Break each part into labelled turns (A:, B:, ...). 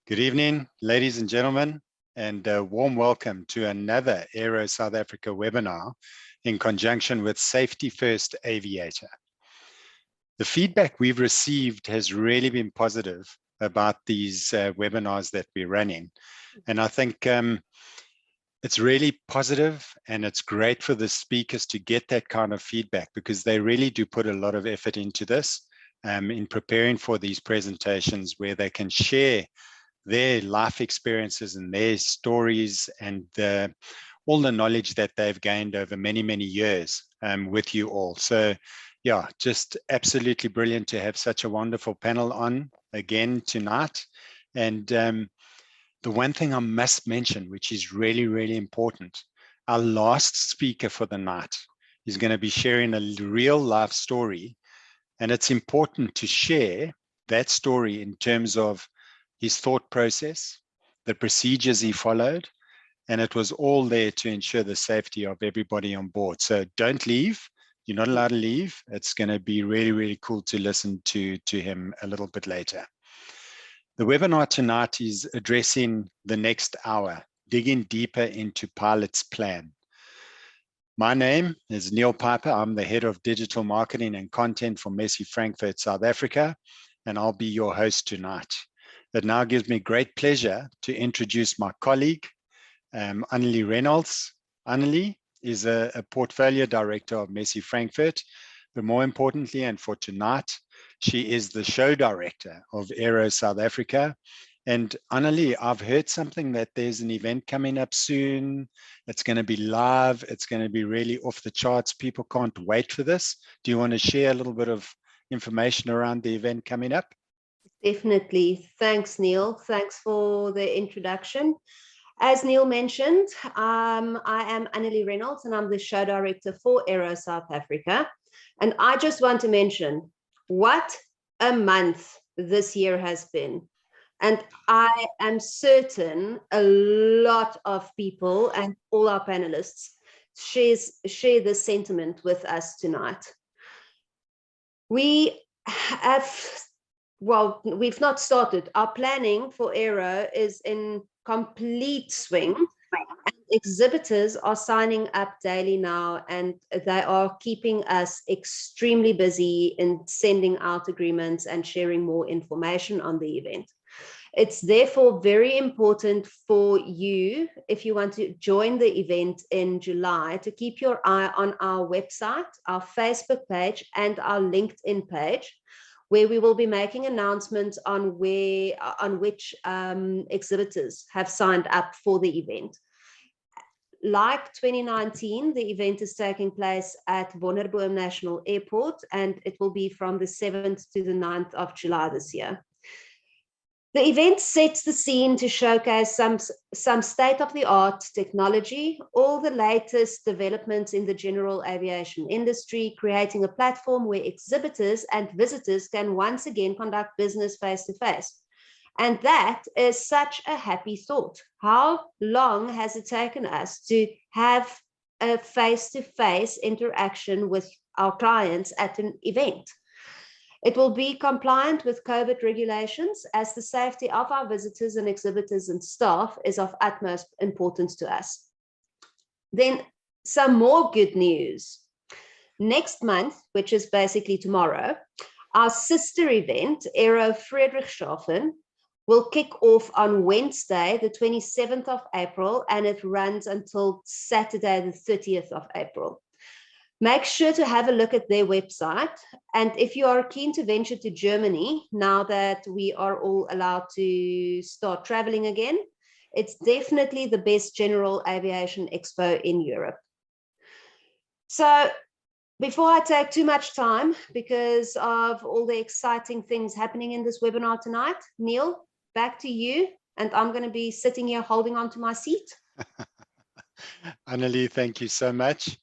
A: Good evening, ladies and gentlemen, and a warm welcome to another AERO South Africa webinar in conjunction with Safety First Aviator. The feedback we've received has really been positive about these webinars that we're running. And I think it's really positive, and it's great for the speakers to get that kind of feedback because they really do put a lot of effort into this in preparing for these presentations where they can share their life experiences and their stories and all the knowledge that they've gained over many, many years with you all. So yeah, just absolutely brilliant to have such a wonderful panel on again tonight. And the one thing I must mention, which is really, really important, our last speaker for the night is going to be sharing a real life story. And it's important to share that story in terms of his thought process, the procedures he followed, and it was all there to ensure the safety of everybody on board. So don't leave. You're not allowed to leave. It's going to be really, really cool to listen to him a little bit later. The webinar tonight is addressing the next hour, digging deeper into Pilot's plan. My name is Neil Piper. I'm the head of digital marketing and content for Messi Frankfurt, South Africa, and I'll be your host tonight. It now gives me great pleasure to introduce my colleague, Annelie Reynolds. Annelie is a portfolio director of Messi Frankfurt, but more importantly, and for tonight, she is the show director of AERO South Africa. And Annelie, I've heard something that there's an event coming up soon. It's going to be live. It's going to be really off the charts. People can't wait for this. Do you want to share a little bit of information around the event coming up?
B: Definitely. Thanks, Neil. Thanks for the introduction. As Neil mentioned, I am Annelie Reynolds, and I'm the show director for AERO South Africa. And I just want to mention what a month this year has been. And I am certain a lot of people and all our panelists share this sentiment with us tonight. We have, well, we've not started. Our planning for AERO is in complete swing. And exhibitors are signing up daily now, and they are keeping us extremely busy in sending out agreements and sharing more information on the event. It's therefore very important for you, if you want to join the event in July, to keep your eye on our website, our Facebook page, and our LinkedIn page, where we will be making announcements on which exhibitors have signed up for the event. Like 2019, the event is taking place at Wonderboom National Airport, and it will be from the 7th to the 9th of July this year. The event sets the scene to showcase some state-of-the-art technology, all the latest developments in the general aviation industry, creating a platform where exhibitors and visitors can once again conduct business face-to-face. And that is such a happy thought. How long has it taken us to have a face-to-face interaction with our clients at an event? It will be compliant with COVID regulations, as the safety of our visitors and exhibitors and staff is of utmost importance to us. Then some more good news. Next month, which is basically tomorrow, our sister event, AERO Friedrichshafen, will kick off on Wednesday, the 27th of April, and it runs until Saturday, the 30th of April. Make sure to have a look at their website. And if you are keen to venture to Germany, now that we are all allowed to start traveling again, it's definitely the best general aviation expo in Europe. So before I take too much time, because of all the exciting things happening in this webinar tonight, Neil, back to you. And I'm going to be sitting here holding on to my seat.
A: Annelie, thank you so much.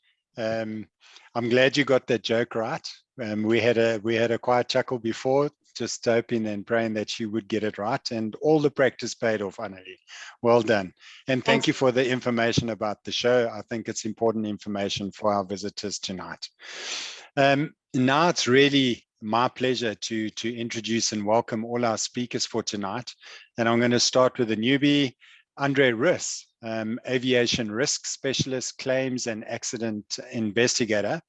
A: I'm glad you got that joke right. We had a quiet chuckle before, just hoping and praying that you would get it right, and all the practice paid off, Annelie. Well done. And thank you for the information about the show. I think it's important information for our visitors tonight. Now it's really my pleasure to introduce and welcome all our speakers for tonight. And I'm going to start with a newbie, Andre Riss, aviation risk specialist, claims and accident investigator.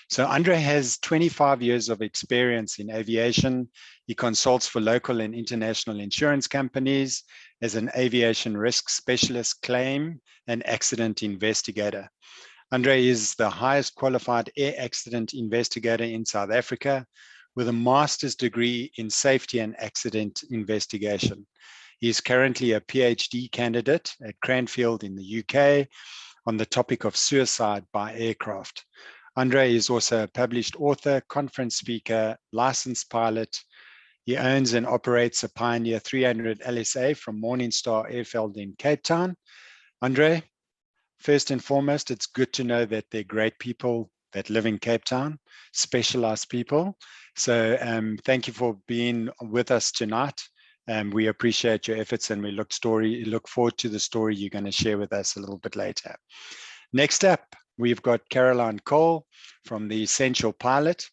A: So Andre has 25 years of experience in aviation. He consults for local and international insurance companies as an aviation risk specialist, claim and accident investigator. Andre is the highest qualified air accident investigator in South Africa with a master's degree in safety and accident investigation. He is currently a PhD candidate at Cranfield in the UK on the topic of suicide by aircraft. Andre is also a published author, conference speaker, licensed pilot. He owns and operates a Pioneer 300 LSA from Morningstar Airfield in Cape Town. Andre, first and foremost, it's good to know that there are great people that live in Cape Town, specialized people. So thank you for being with us tonight. We appreciate your efforts and we look forward to the story you're going to share with us a little bit later. Next up, we've got Caroline Cole from the Essential Pilot.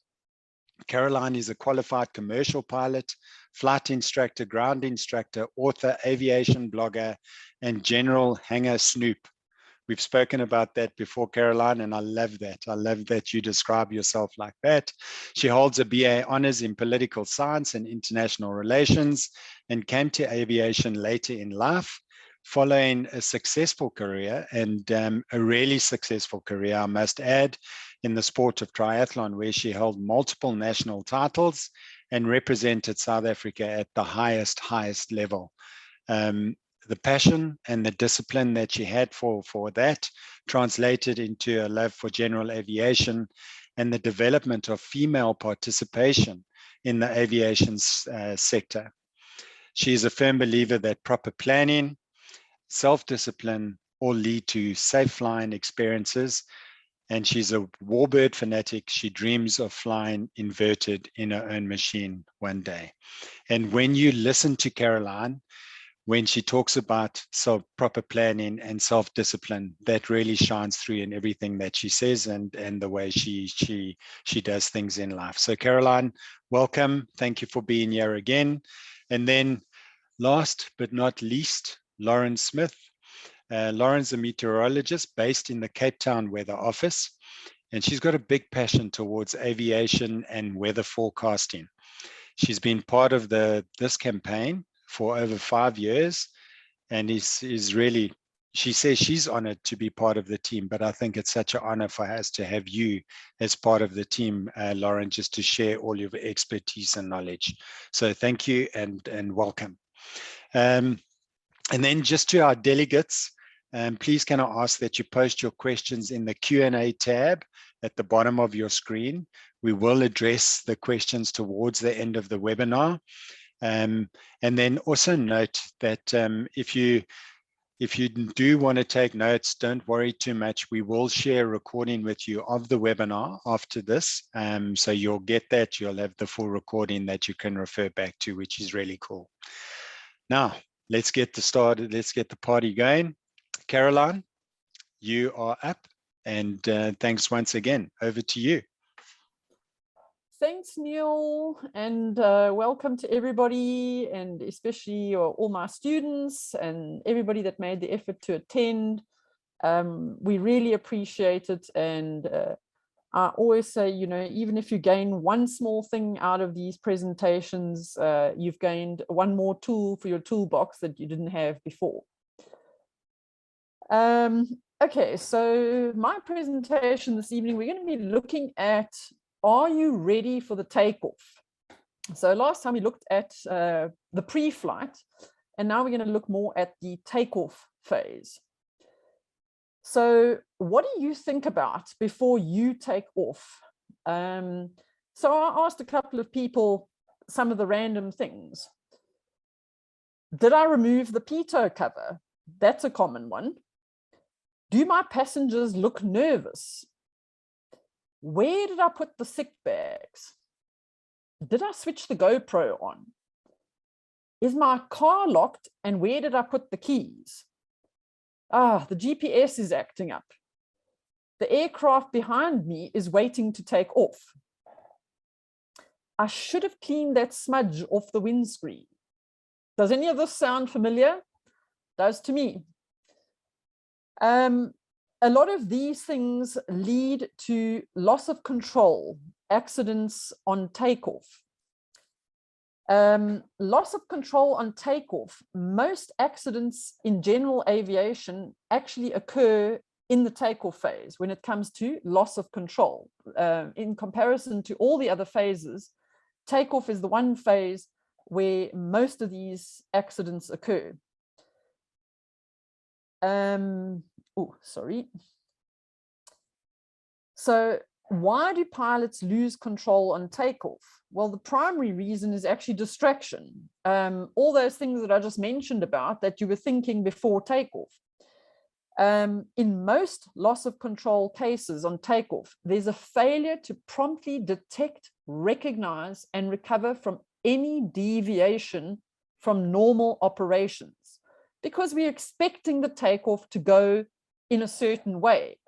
A: Caroline is a qualified commercial pilot, flight instructor, ground instructor, author, aviation blogger, and general hangar snoop. We've spoken about that before, Caroline, and I love that. I love that you describe yourself like that. She holds a BA honors in political science and international relations and came to aviation later in life, following a successful career and a really successful career, I must add, in the sport of triathlon, where she held multiple national titles and represented South Africa at the highest level. The passion and the discipline that she had for that translated into a love for general aviation and the development of female participation in the aviation sector. She is a firm believer that proper planning, self-discipline all lead to safe flying experiences. And she's a warbird fanatic. She dreams of flying inverted in her own machine one day. And when you listen to Caroline, when she talks about proper planning and self-discipline, that really shines through in everything that she says and the way she does things in life. So Caroline, welcome. Thank you for being here again. And then last but not least, Lauren Smith. Lauren's a meteorologist based in the Cape Town Weather Office, and she's got a big passion towards aviation and weather forecasting. She's been part of this campaign for over 5 years and is really, she says she's honored to be part of the team, but I think it's such an honor for us to have you as part of the team, Lauren, just to share all your expertise and knowledge. So thank you and welcome. And then just to our delegates, please can I ask that you post your questions in the Q&A tab at the bottom of your screen. We will address the questions towards the end of the webinar. And then also note that if you do want to take notes, don't worry too much. We will share a recording with you of the webinar after this. So you'll get that. You'll have the full recording that you can refer back to, which is really cool. Now, let's get started. Let's get the party going. Caroline, you are up. And thanks once again. Over to you.
C: Thanks, Neil, and welcome to everybody, and especially all my students and everybody that made the effort to attend. We really appreciate it, and I always say, you know, even if you gain one small thing out of these presentations, you've gained one more tool for your toolbox that you didn't have before. Okay, so my presentation this evening, we're going to be looking at, are you ready for the takeoff? So last time we looked at the pre-flight, and now we're going to look more at the takeoff phase. So what do you think about before you take off? So I asked a couple of people some of the random things. Did I remove the pitot cover? That's a common one. Do my passengers look nervous? Where did I put the sick bags? Did I switch the GoPro on? Is my car locked, and where did I put the keys? Ah, the GPS is acting up. The aircraft behind me is waiting to take off. I should have cleaned that smudge off the windscreen. Does any of this sound familiar? Does to me. A lot of these things lead to loss of control, accidents on takeoff. Loss of control on takeoff. Most accidents in general aviation actually occur in the takeoff phase when it comes to loss of control. In comparison to all the other phases, takeoff is the one phase where most of these accidents occur. Oh, sorry. So why do pilots lose control on takeoff? Well, the primary reason is actually distraction. All those things that I just mentioned about that you were thinking before takeoff. In most loss of control cases on takeoff, there's a failure to promptly detect, recognize, and recover from any deviation from normal operations, because we're expecting the takeoff to go in a certain way.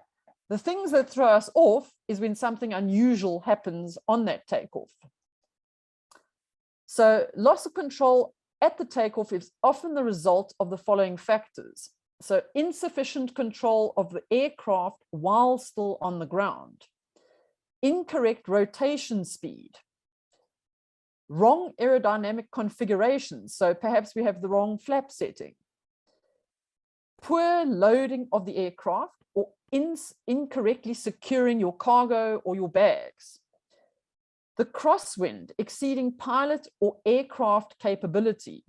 C: The things that throw us off is when something unusual happens on that takeoff. So loss of control at the takeoff is often the result of the following factors. So insufficient control of the aircraft while still on the ground, incorrect rotation speed, wrong aerodynamic configurations. So perhaps we have the wrong flap setting, poor loading of the aircraft, or incorrectly securing your cargo or your bags, the crosswind exceeding pilot or aircraft capability,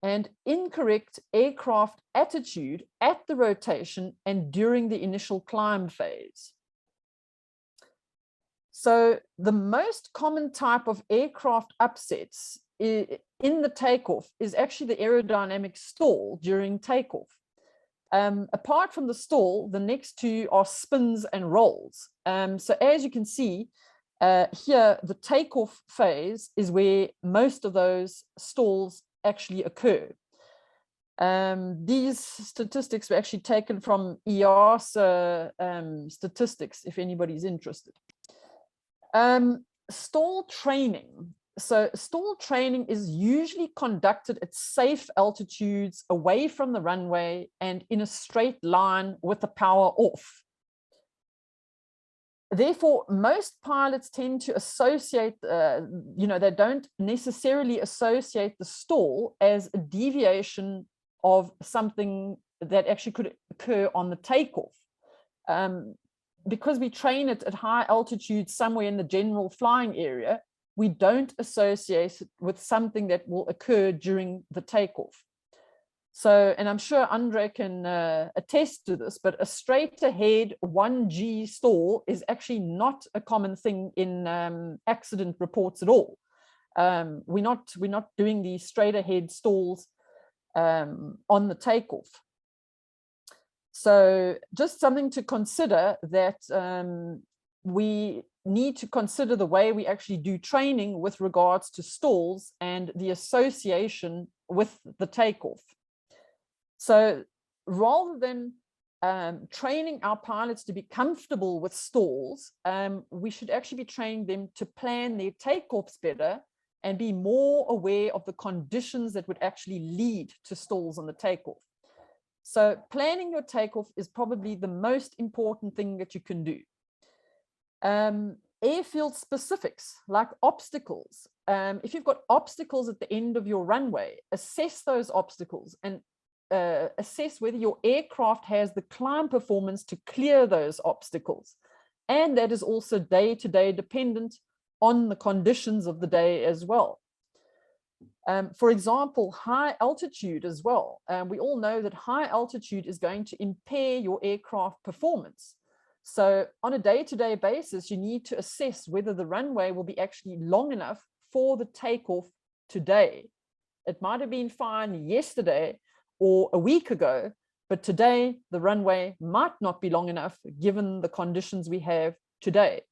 C: and incorrect aircraft attitude at the rotation and during the initial climb phase. So the most common type of aircraft upsets in the takeoff is actually the aerodynamic stall during takeoff. Apart from the stall, the next two are spins and rolls. So as you can see, here the takeoff phase is where most of those stalls actually occur. These statistics were actually taken from EASA statistics, if anybody's interested. Stall training. So stall training is usually conducted at safe altitudes away from the runway and in a straight line with the power off. Therefore, most pilots tend to associate, they don't necessarily associate the stall as a deviation of something that actually could occur on the takeoff. Because we train it at high altitude somewhere in the general flying area, we don't associate it with something that will occur during the takeoff. So, and I'm sure Andre can attest to this, but a straight ahead 1G stall is actually not a common thing in accident reports at all. We're not doing these straight ahead stalls on the takeoff. So just something to consider, that we need to consider the way we actually do training with regards to stalls and the association with the takeoff. So rather than training our pilots to be comfortable with stalls, we should actually be training them to plan their takeoffs better and be more aware of the conditions that would actually lead to stalls on the takeoff. So planning your takeoff is probably the most important thing that you can do. Airfield specifics like obstacles. If you've got obstacles at the end of your runway, assess those obstacles and assess whether your aircraft has the climb performance to clear those obstacles. And that is also day-to-day dependent on the conditions of the day as well. For example, high altitude as well. We all know that high altitude is going to impair your aircraft performance. So on a day-to-day basis, you need to assess whether the runway will be actually long enough for the takeoff today. It might have been fine yesterday or a week ago, but today the runway might not be long enough given the conditions we have today.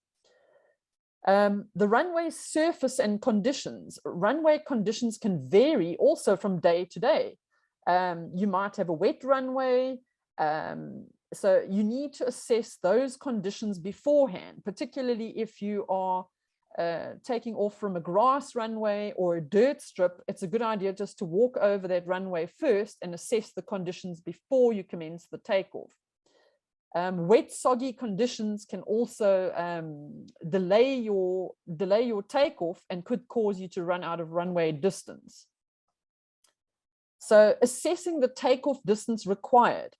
C: The runway surface and conditions. Runway conditions can vary also from day to day. You might have a wet runway, so you need to assess those conditions beforehand, particularly if you are taking off from a grass runway or a dirt strip, it's a good idea just to walk over that runway first and assess the conditions before you commence the takeoff. Wet, soggy conditions can also delay your takeoff and could cause you to run out of runway distance. So assessing the takeoff distance required.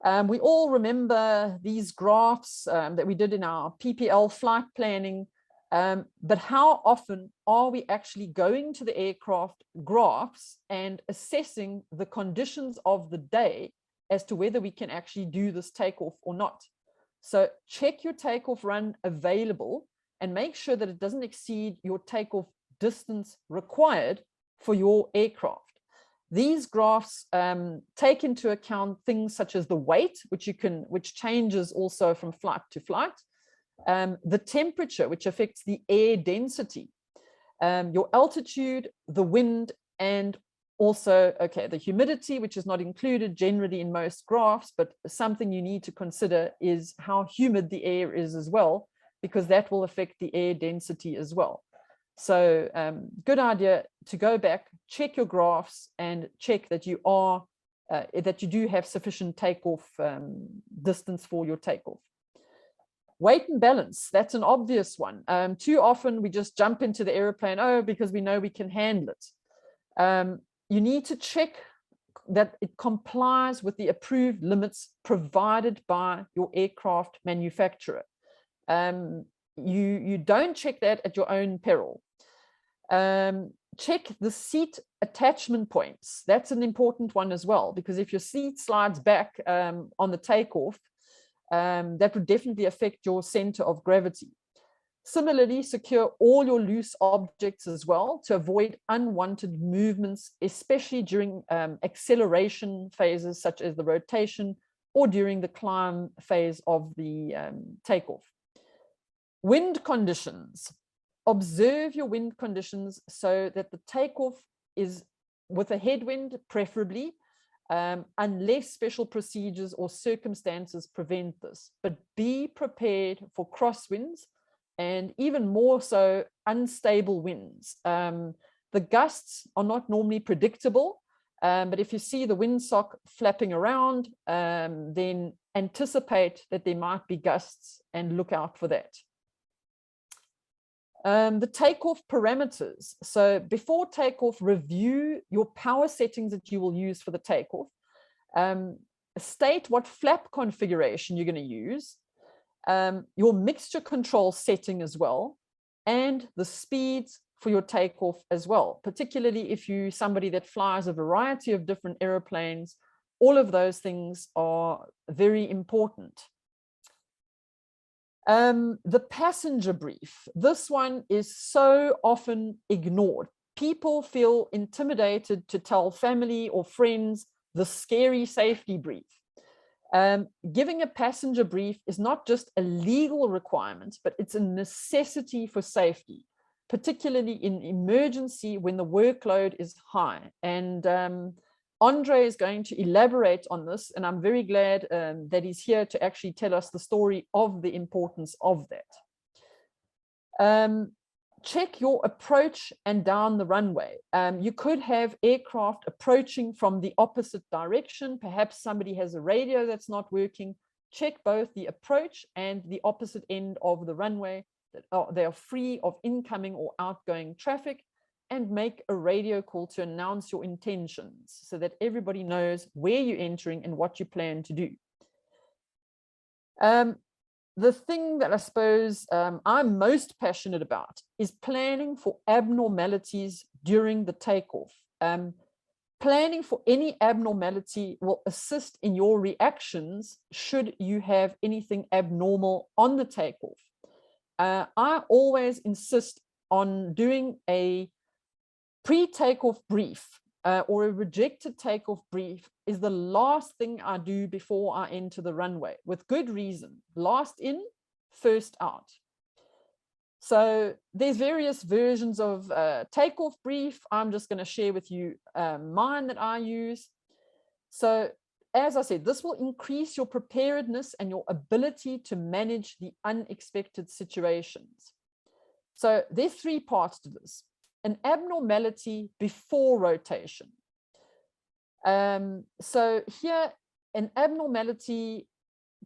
C: We all remember these graphs that we did in our PPL flight planning, but how often are we actually going to the aircraft graphs and assessing the conditions of the day as to whether we can actually do this takeoff or not? So check your takeoff run available and make sure that it doesn't exceed your takeoff distance required for your aircraft. These graphs take into account things such as the weight, which changes also from flight to flight, the temperature, which affects the air density, your altitude, the wind, and also, the humidity, which is not included generally in most graphs, but something you need to consider is how humid the air is as well, because that will affect the air density as well. So good idea to go back, check your graphs, and check that you do have sufficient takeoff distance for your takeoff. Weight and balance, that's an obvious one. Too often we just jump into the airplane, because we know we can handle it. You need to check that it complies with the approved limits provided by your aircraft manufacturer. You don't check that at your own peril. Check the seat attachment points. That's an important one as well, because if your seat slides back on the takeoff, that would definitely affect your center of gravity. Similarly, secure all your loose objects as well to avoid unwanted movements, especially during acceleration phases such as the rotation or during the climb phase of the takeoff. Wind conditions. Observe your wind conditions so that the takeoff is with a headwind, preferably, unless special procedures or circumstances prevent this. But be prepared for crosswinds and even more so unstable winds. The gusts are not normally predictable, but if you see the windsock flapping around, then anticipate that there might be gusts and look out for that. The takeoff parameters. So before takeoff, review your power settings that you will use for the takeoff. State what flap configuration you're going to use, your mixture control setting as well, and the speeds for your takeoff as well, particularly if you're somebody that flies a variety of different aeroplanes. All of those things are very important. The passenger brief. This one is so often ignored. People feel intimidated to tell family or friends the scary safety brief. Giving a passenger brief is not just a legal requirement, but it's a necessity for safety, particularly in emergency when the workload is high. And Andre is going to elaborate on this, and I'm very glad that he's here to actually tell us the story of the importance of that. Check your approach and down the runway. You could have aircraft approaching from the opposite direction. Perhaps somebody has a radio that's not working. Check both the approach and the opposite end of the runway, that they are free of incoming or outgoing traffic, and make a radio call to announce your intentions so that everybody knows where you're entering and what you plan to do. The thing that I suppose I'm most passionate about is planning for abnormalities during the takeoff. Planning for any abnormality will assist in your reactions should you have anything abnormal on the takeoff. I always insist on doing a pre-takeoff brief or a rejected takeoff brief is the last thing I do before I enter the runway, with good reason. Last in, first out. So there's various versions of takeoff brief. I'm just going to share with you mine that I use. So as I said, this will increase your preparedness and your ability to manage the unexpected situations. So there's three parts to this. An abnormality before rotation. So here, an abnormality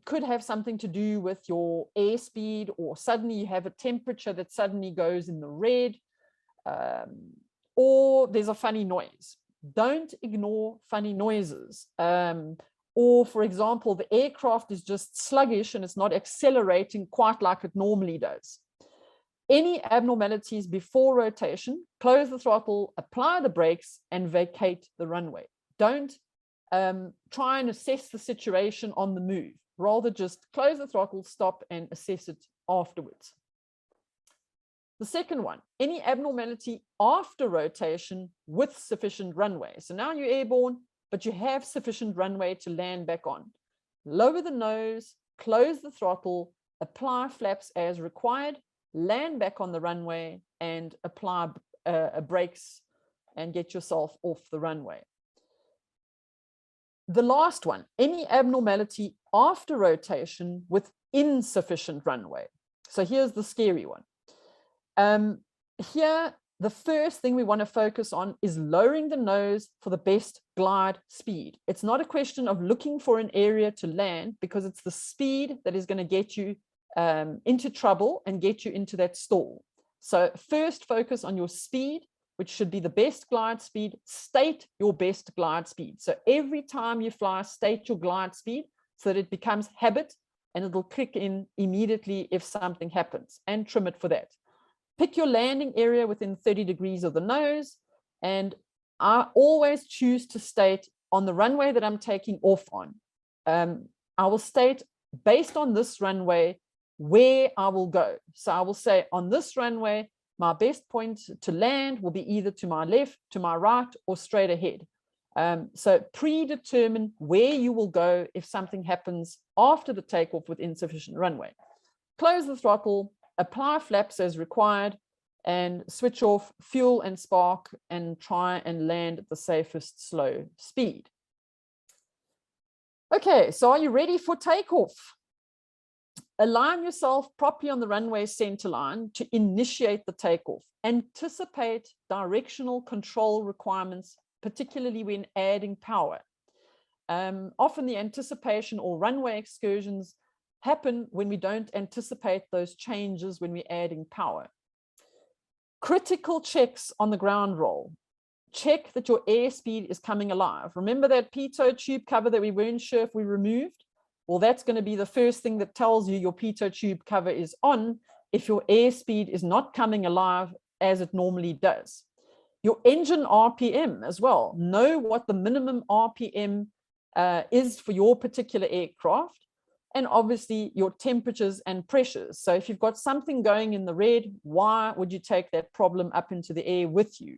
C: could have something to do with your airspeed, or suddenly you have a temperature that suddenly goes in the red, or there's a funny noise. Don't ignore funny noises. Or, for example, the aircraft is just sluggish and it's not accelerating quite like it normally does. Any abnormalities before rotation, close the throttle, apply the brakes, and vacate the runway. Don't try and assess the situation on the move. Rather just close the throttle, stop, and assess it afterwards. The second one, any abnormality after rotation with sufficient runway. So now you're airborne, but you have sufficient runway to land back on. Lower the nose, close the throttle, apply flaps as required, land back on the runway, and apply brakes and get yourself off the runway. The last one, any abnormality after rotation with insufficient runway. So here's the scary one. Here, the first thing we want to focus on is lowering the nose for the best glide speed. It's not a question of looking for an area to land, because it's the speed that is going to get you into trouble and get you into that stall. So first focus on your speed, which should be the best glide speed. State your best glide speed. So every time you fly, state your glide speed so that it becomes habit, and it'll kick in immediately if something happens, and trim it for that. Pick your landing area within 30 degrees of the nose, and I always choose to state on the runway that I'm taking off on. I will state based on this runway where I will go. So I will say on this runway, my best point to land will be either to my left, to my right, or straight ahead. So predetermine where you will go if something happens after the takeoff with insufficient runway. Close the throttle, apply flaps as required, and switch off fuel and spark, and try and land at the safest slow speed. Okay, so are you ready for takeoff? Align yourself properly on the runway center line to initiate the takeoff. Anticipate directional control requirements, particularly when adding power. Often the anticipation or runway excursions happen when we don't anticipate those changes when we're adding power. Critical checks on the ground roll. Check that your airspeed is coming alive. Remember that pitot tube cover that we weren't sure if we removed? Well, that's going to be the first thing that tells you your pitot tube cover is on if your airspeed is not coming alive as it normally does. Your engine RPM as well. Know what the minimum RPM is for your particular aircraft, and obviously your temperatures and pressures. So if you've got something going in the red, why would you take that problem up into the air with you?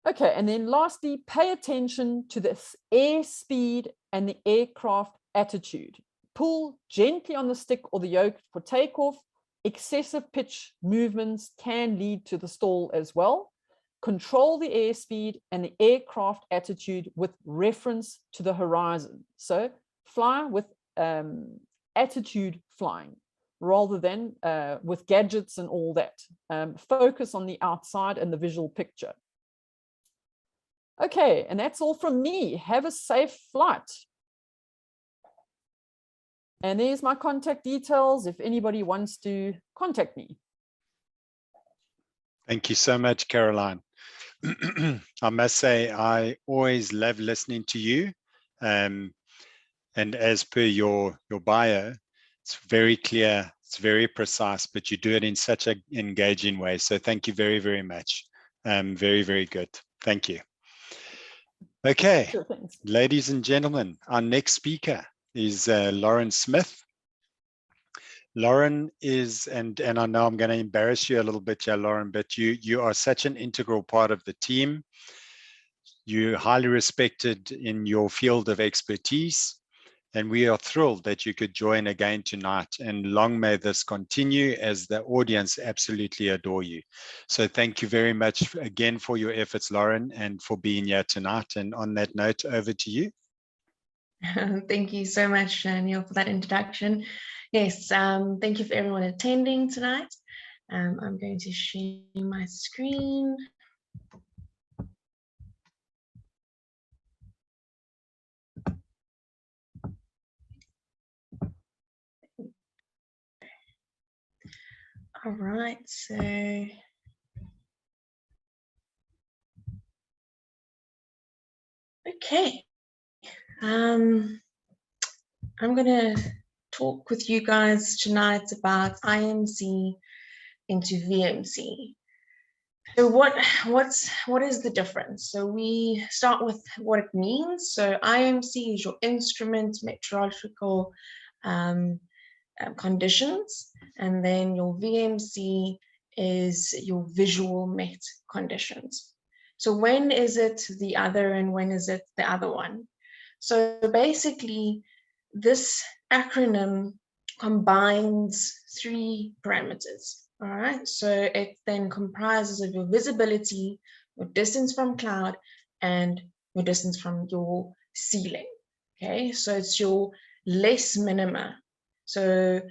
C: Okay, and then lastly, pay attention to this airspeed and the aircraft attitude. Pull gently on the stick or the yoke for takeoff. Excessive pitch movements can lead to the stall as well. Control the airspeed and the aircraft attitude with reference to the horizon. So fly with attitude flying rather than with gadgets and all that. Focus on the outside and the visual picture. Okay, and that's all from me. Have a safe flight. And there's my contact details if anybody wants to contact me.
A: Thank you so much, Caroline. I must say, I always love listening to you. And as per your bio, it's very clear, it's very precise, but you do it in such an engaging way. So thank you very, very much. Very, very good. Thank you. Okay,
C: Sure,
A: ladies and gentlemen, our next speaker is Lauren Smith. Lauren is, and I know I'm going to embarrass you a little bit here, Lauren, but you are such an integral part of the team. You're highly respected in your field of expertise, and we are thrilled that you could join again tonight, and long may this continue as the audience absolutely adore you. So thank you very much again for your efforts, Lauren, and for being here tonight. And on that note, over to you.
D: Thank you so much, Neil, for that introduction. Yes, thank you for everyone attending tonight. I'm going to share my screen. All right, so okay. I'm going to talk with you guys tonight about IMC into VMC. So what is the difference? So we start with what it means. So IMC is your instrument meteorological conditions, and then your VMC is your visual met conditions. So when is it the other and when is it the other one? So basically, this acronym combines 3 parameters. All right, so it then comprises of your visibility, your distance from cloud, and your distance from your ceiling. Okay, so it's your less minima. So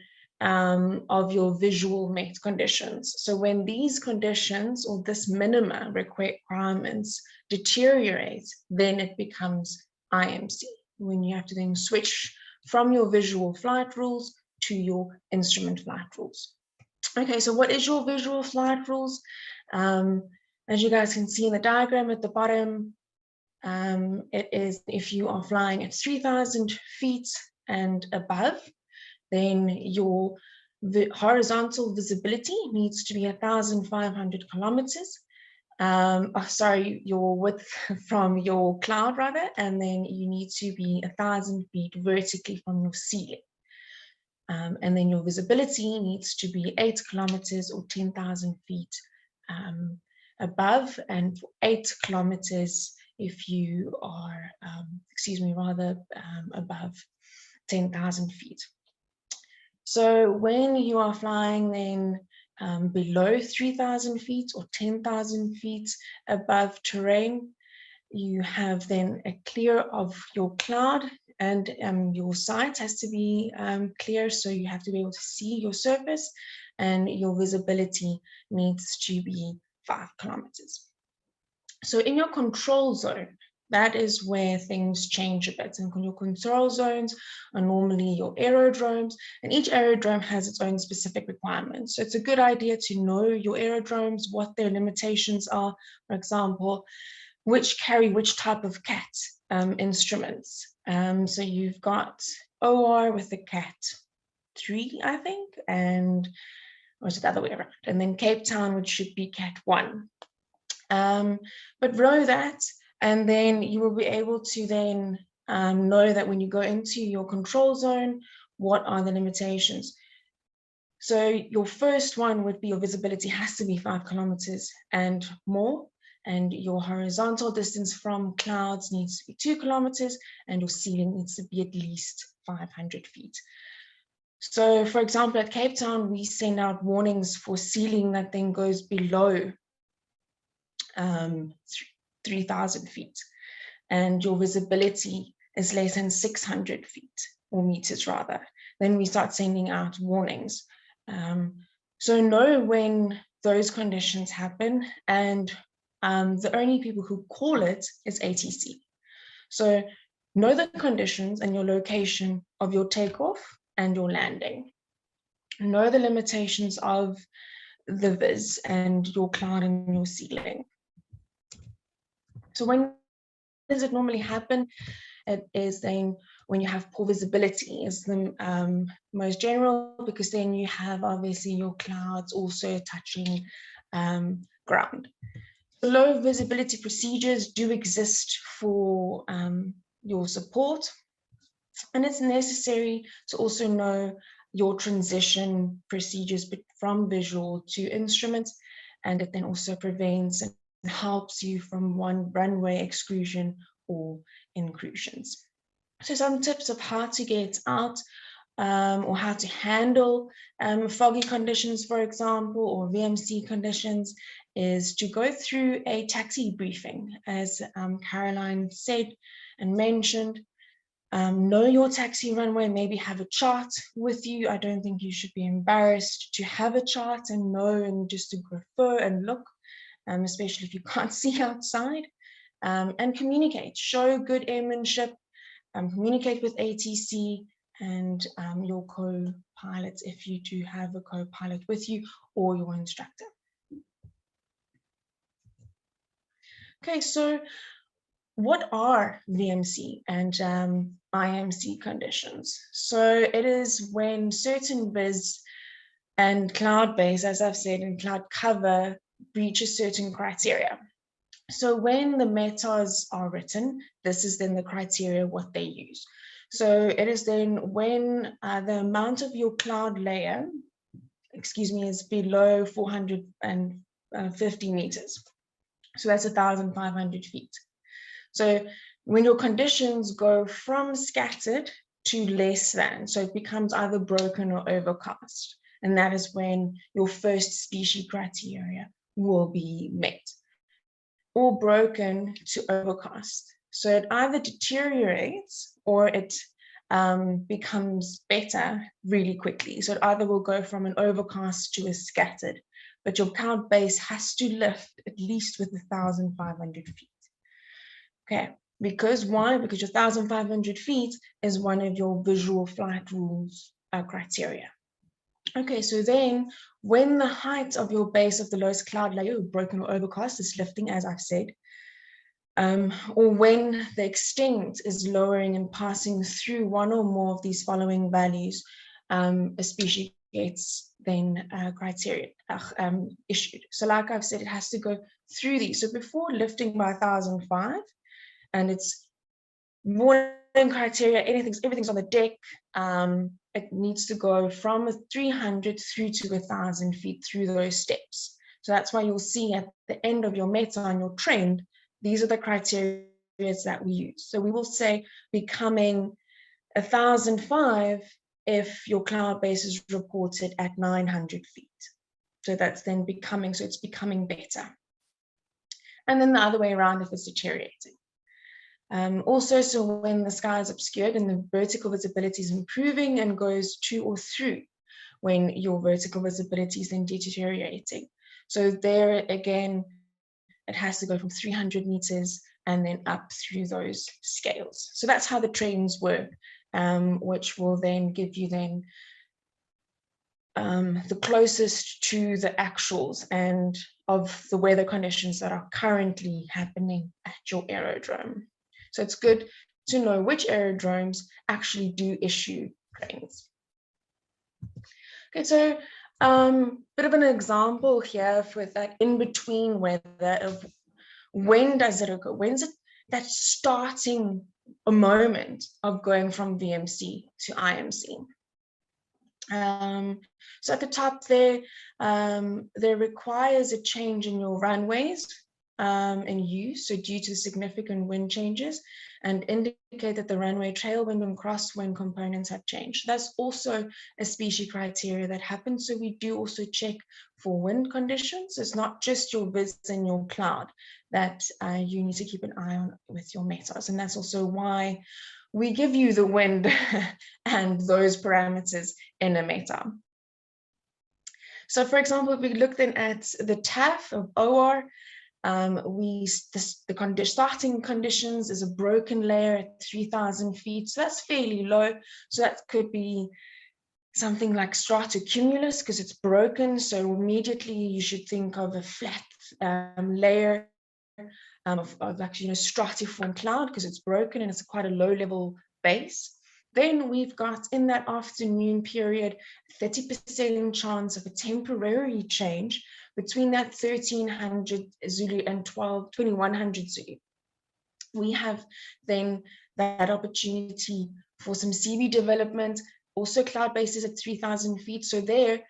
D: of your visual met conditions. So when these conditions or this minima requirements deteriorate, then it becomes IMC, when you have to then switch from your visual flight rules to your instrument flight rules. Okay, so what is your visual flight rules? As you guys can see in the diagram at the bottom, it is if you are flying at 3,000 feet and above, then your horizontal visibility needs to be 1,500 kilometers. Sorry, your width from your cloud rather, and then you need to be 1,000 feet vertically from your ceiling. And then your visibility needs to be 8 kilometers or 10,000 feet above, and 8 kilometers if you are, above 10,000 feet. So when you are flying then below 3,000 feet or 10,000 feet above terrain, you have then a clear of your cloud, and your sight has to be clear, so you have to be able to see your surface, and your visibility needs to be 5 kilometers. So in your control zone, that is where things change a bit. And your control zones are normally your aerodromes, and each aerodrome has its own specific requirements. So it's a good idea to know your aerodromes, what their limitations are. For example, which carry which type of CAT instruments. So you've got OR with the CAT 3, I think, and or is it the other way around? And then Cape Town, which should be CAT 1. But know that, and then you will be able to then know that when you go into your control zone, what are the limitations. So your first one would be your visibility has to be 5 kilometers and more, and your horizontal distance from clouds needs to be 2 kilometers, and your ceiling needs to be at least 500 feet. So for example, at Cape Town, we send out warnings for ceiling that then goes below 3,000 feet, and your visibility is less than 600 feet or meters rather. Then we start sending out warnings. So know when those conditions happen, and the only people who call it is ATC. So know the conditions and your location of your takeoff and your landing. Know the limitations of the viz and your cloud and your ceiling. So when does it normally happen? It is then when you have poor visibility is the most general, because then you have obviously your clouds also touching ground. Low visibility procedures do exist for your support, and it's necessary to also know your transition procedures from visual to instrument, and it then also prevents and helps you from one runway exclusion or inclusions. So some tips of how to get out or how to handle foggy conditions, for example, or VMC conditions, is to go through a taxi briefing, as Caroline said and mentioned. Know your taxi runway, maybe have a chart with you. I don't think you should be embarrassed to have a chart and know and just to refer and look, especially if you can't see outside, and communicate, show good airmanship, communicate with ATC and your co-pilot if you do have a co-pilot with you or your instructor. Okay, so what are VMC and IMC conditions? So it is when certain viz and cloud base, as I've said, and cloud cover breach a certain criteria. So when the metas are written, this is then the criteria what they use. So it is then when the amount of your cloud layer, is below 450 meters. So that's 1,500 feet. So when your conditions go from scattered to less than, so it becomes either broken or overcast. And that is when your first species criteria will be met. Or broken to overcast. So it either deteriorates or it becomes better really quickly. So it either will go from an overcast to a scattered, but your cloud base has to lift at least with 1,500 feet. Okay, because why? Because your 1,500 feet is one of your visual flight rules criteria. Okay, so then when the height of your base of the lowest cloud layer, broken or overcast, is lifting, as I've said, or when the extent is lowering and passing through one or more of these following values, a species gets then criteria issued. So like I've said, it has to go through these. So before lifting by 1,005, and it's warning criteria, everything's on the deck, it needs to go from 300 through to 1,000 feet through those steps. So that's why you'll see at the end of your meta and your trend, these are the criteria that we use. So we will say becoming 1,005 if your cloud base is reported at 900 feet. So that's then becoming, so it's becoming better. And then the other way around if it's deteriorating. Also, so when the sky is obscured and the vertical visibility is improving and goes to or through when your vertical visibility is then deteriorating. So there again, it has to go from 300 meters and then up through those scales. So that's how the trends work, which will then give you then the closest to the actuals and of the weather conditions that are currently happening at your aerodrome. So it's good to know which aerodromes actually do issue trains. Okay, so bit of an example here with that in-between weather of when does it occur? When's it that starting a moment of going from VMC to IMC? So at the top there, there requires a change in your runways in use, so due to significant wind changes, and indicate that the runway tailwind and crosswind components have changed. That's also a species criteria that happens. So we do also check for wind conditions. It's not just your viz and your cloud that you need to keep an eye on with your metas. And that's also why we give you the wind and those parameters in a meta. So for example, if we look then at the TAF of OR, the starting conditions is a broken layer at 3,000 feet. So that's fairly low. So that could be something like stratocumulus because it's broken. So immediately you should think of a flat layer of actually stratiform cloud because it's broken and it's quite a low level base. Then we've got in that afternoon period 30% chance of a temporary change between that 1300 Zulu and 2100 Zulu. We have then that opportunity for some CB development, also cloud bases at 3,000 feet. So there,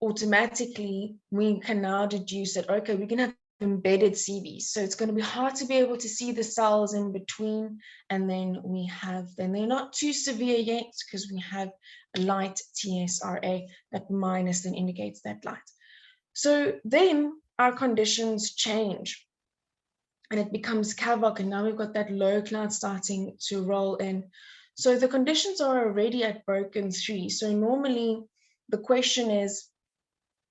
D: automatically, we can now deduce that, okay, we can have embedded CVs. So it's going to be hard to be able to see the cells in between. And then we have, then they're not too severe yet because we have a light TSRA that minus then indicates that light. So then our conditions change and it becomes CAVOC, and now we've got that low cloud starting to roll in. So the conditions are already at broken 3. So normally the question is,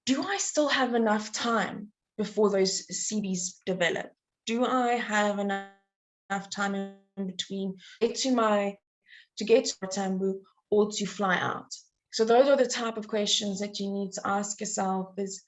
D: do I still have enough time before those CBs develop? Do I have enough time in between to get to Tambu or to fly out? So those are the type of questions that you need to ask yourself is,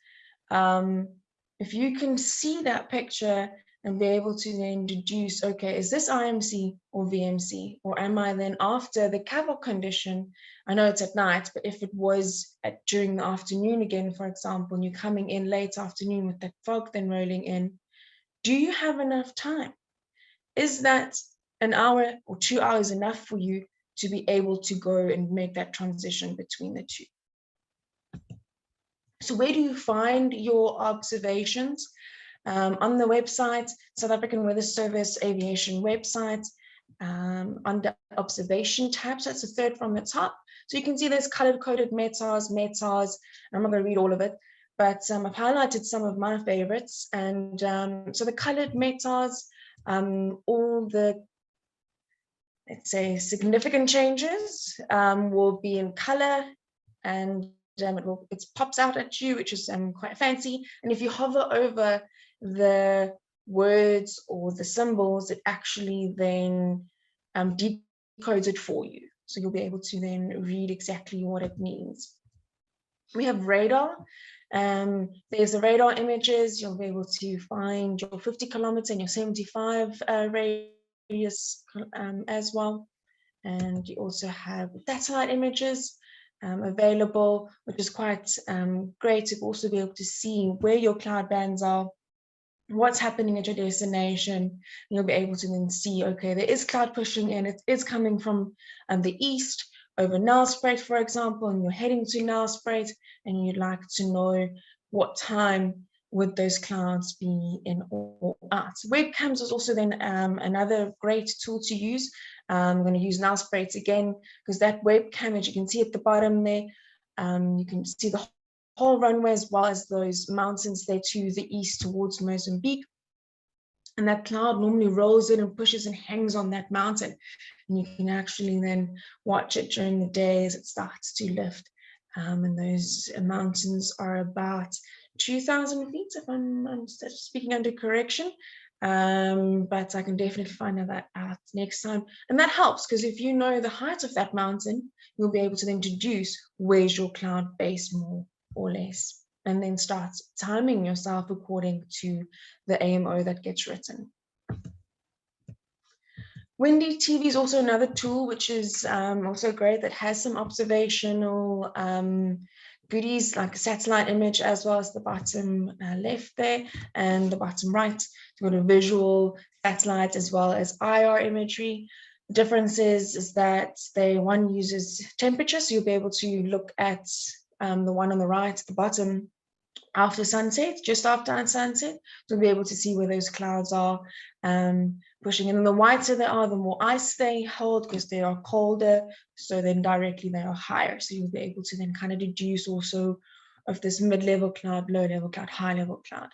D: if you can see that picture and be able to then deduce, okay, is this IMC or VMC? Or am I then after the CAVOC condition? I know it's at night, but if it was during the afternoon again, for example, and you're coming in late afternoon with that fog then rolling in, do you have enough time? Is that an hour or 2 hours enough for you to be able to go and make that transition between the two? So where do you find your observations? On the website, South African Weather Service Aviation website, under observation tab, so it's the third from the top. So you can see there's color-coded METARs. I'm not going to read all of it, but I've highlighted some of my favorites. And so the colored METARs, all the, let's say, significant changes will be in color, and it pops out at you, which is quite fancy. And if you hover over the words or the symbols, it actually then decodes it for you. So you'll be able to then read exactly what it means. We have radar. There's the radar images. You'll be able to find your 50 kilometer and your 75 radius as well. And you also have satellite images available, which is quite great to also be able to see where your cloud bands are, what's happening at your destination. You'll be able to then see, okay, there is cloud pushing in, it is coming from the east over Nelspruit, for example, and you're heading to Nelspruit, and you'd like to know what time would those clouds be in or out. Webcams is also then another great tool to use. I'm going to use Nelspruit again, because that webcam, as you can see at the bottom there, you can see the whole runway as well as those mountains there to the east towards Mozambique. And that cloud normally rolls in and pushes and hangs on that mountain. And you can actually then watch it during the day as it starts to lift. And those mountains are about 2,000 feet, if I'm speaking under correction. But I can definitely find that out next time. And that helps, because if you know the height of that mountain, you'll be able to then deduce where's your cloud base more or less, and then start timing yourself according to the AMO that gets written. Windy TV is also another tool, which is also great, that has some observational goodies like a satellite image, as well as the bottom left there and the bottom right. You've got a visual satellite as well as IR imagery. The difference is that one uses temperature, so you'll be able to look at the one on the right, the bottom, after sunset, just after sunset, to be able to see where those clouds are pushing in. And the whiter they are, the more ice they hold, because they are colder, so then directly they are higher. So you'll be able to then kind of deduce also of this mid-level cloud, low-level cloud, high-level cloud.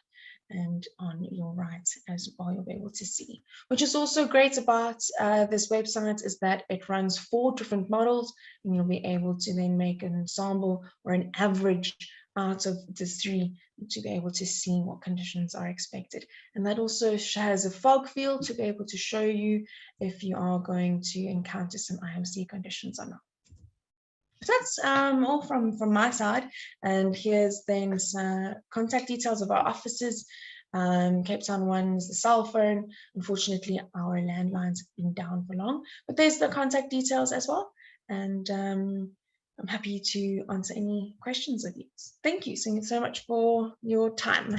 D: And on your right as well, you'll be able to see. Which is also great about this website is that it runs 4 different models, and you'll be able to then make an ensemble or an average out of the 3 to be able to see what conditions are expected. And that also has a fog field to be able to show you if you are going to encounter some IMC conditions or not. So that's all from my side. And here's then some contact details of our offices. Cape Town 1 is the cell phone. Unfortunately, our landlines have been down for long, but there's the contact details as well. And I'm happy to answer any questions of yours. Thank you so much for your time.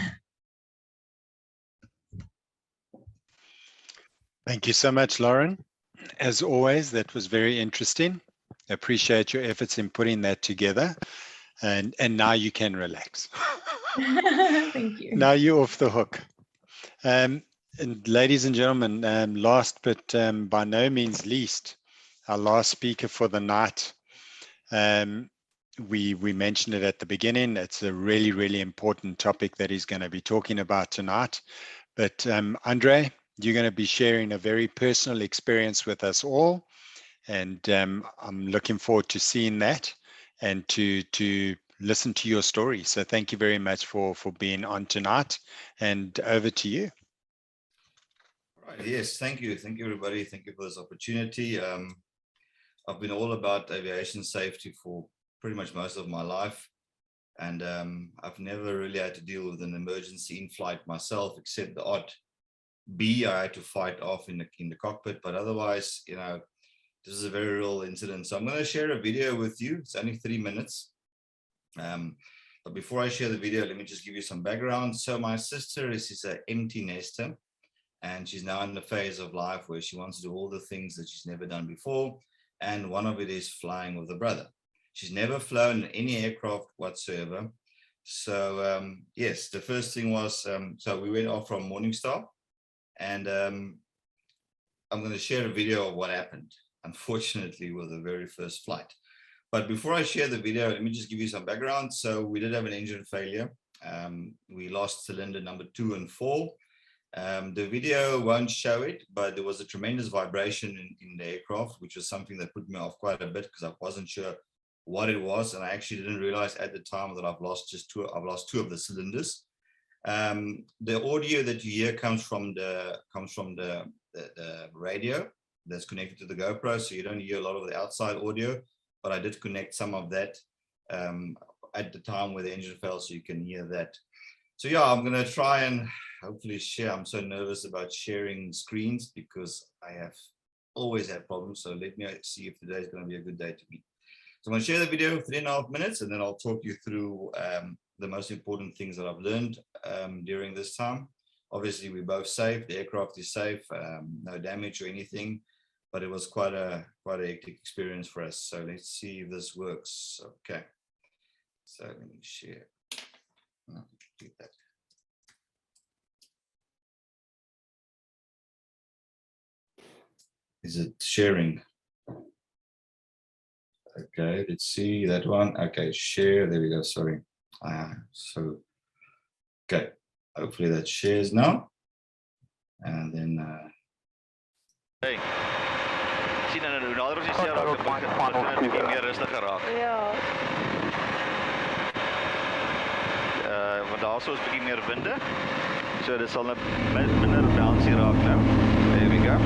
A: Thank you so much, Lauren. As always, that was very interesting. I appreciate your efforts in putting that together. And now you can relax.
D: Thank you.
A: Now you're off the hook. And ladies and gentlemen, last but by no means least, our last speaker for the night. We mentioned it at the beginning. It's a really, really important topic that he's going to be talking about tonight. But Andre, you're going to be sharing a very personal experience with us all. And I'm looking forward to seeing that and to listen to your story. So thank you very much for being on tonight, and over to you.
E: All right. Yes, thank you. Thank you, everybody. Thank you for this opportunity. I've been all about aviation safety for pretty much most of my life. And I've never really had to deal with an emergency in flight myself, except the odd bee I had to fight off in the cockpit. But otherwise, you know, this is a very real incident. So I'm going to share a video with you. It's only 3 minutes. But before I share the video, let me just give you some background. So my sister is an empty nester, and she's now in the phase of life where she wants to do all the things that she's never done before. And one of it is flying with a brother. She's never flown any aircraft whatsoever. So yes, the first thing was, so we went off from Morningstar, and I'm going to share a video of what happened, unfortunately, with the very first flight. But before I share the video, let me just give you some background. So we did have an engine failure. We lost cylinder number 2 and 4. The video won't show it, but there was a tremendous vibration in the aircraft, which was something that put me off quite a bit because I wasn't sure what it was, and I actually didn't realize at the time that I've lost two of the cylinders. The audio that you hear comes from the radio that's connected to the GoPro, so you don't hear a lot of the outside audio, but I did connect some of that at the time where the engine failed, so you can hear that. So yeah, I'm gonna try and hopefully share. I'm so nervous about sharing screens because I have always had problems, so let me see if today is going to be a good day to me. So I'm going to share the video, 3.5 minutes, and then I'll talk you through the most important things that I've learned during this time. Obviously, we're both safe. The aircraft is safe, no damage or anything, but it was quite a hectic experience for us. So let's see if this works. Okay. So let me share. Do that. Is it sharing? Okay, let's see that one. Okay, share. There we go. Sorry. So, okay. Hopefully that shares now. And then.
F: Hey. Sien nou hoe nader ons hier raak, dan begin dit meer rustiger raak.
B: Ja.
F: Want daar is 'n bietjie meer winde. So dit sal net minder bouncy raak nou. There we go.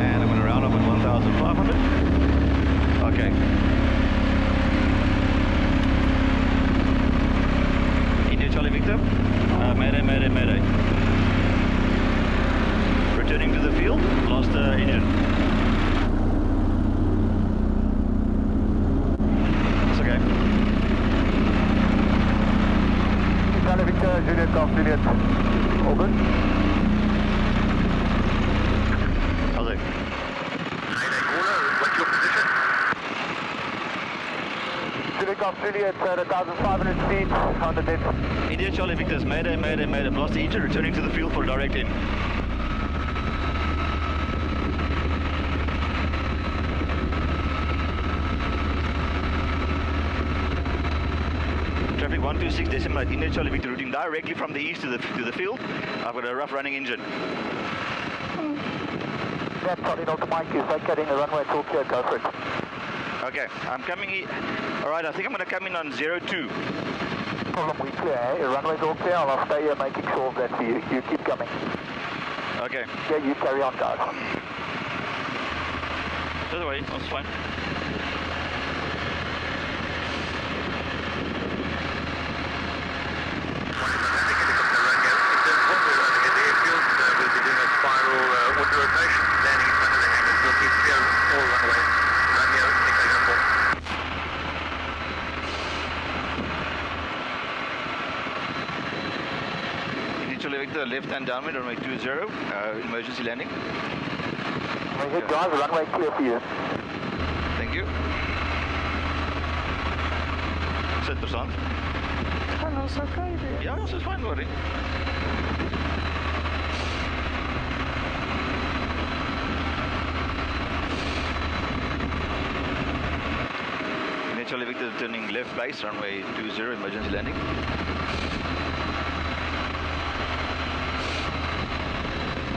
F: And I'm going to round up at 1,500. Okay. India Charlie Victor. Mayday, mayday, mayday. Returning to the field. Lost the engine. That's okay.
G: Charlie Victor, Juliet, Golf Juliet. All good?
F: How's it?
G: What's your position? Juliet, Golf Juliet, 1,500 feet on the deck.
F: India Charlie Victor's mayday, mayday, mayday. Lost the engine. Returning to the field for a direct in. Traffic 126.8, India Charlie Victor routing directly from the east to the field. I've got a rough running engine.
G: Yeah, Charlie, Delta Mike is vacating the runway talk here, go for it.
F: Okay, I'm coming in. Alright, I think I'm going to come in on 02.
G: Problem, we clear, eh? Your runway's all clear, I'll stay here making sure of that for you. You keep coming.
F: Okay.
G: Yeah, you carry on, guys.
F: That's alright, that's fine. The left-hand downwind, runway 20, emergency landing.
G: Well, hit guys, the runway clear for you.
F: Thank you. Sit percent.
G: Oh, no, it's okay, dude.
F: Yeah, it's fine, worry. Charlie Victor turning left base, runway 20, emergency landing.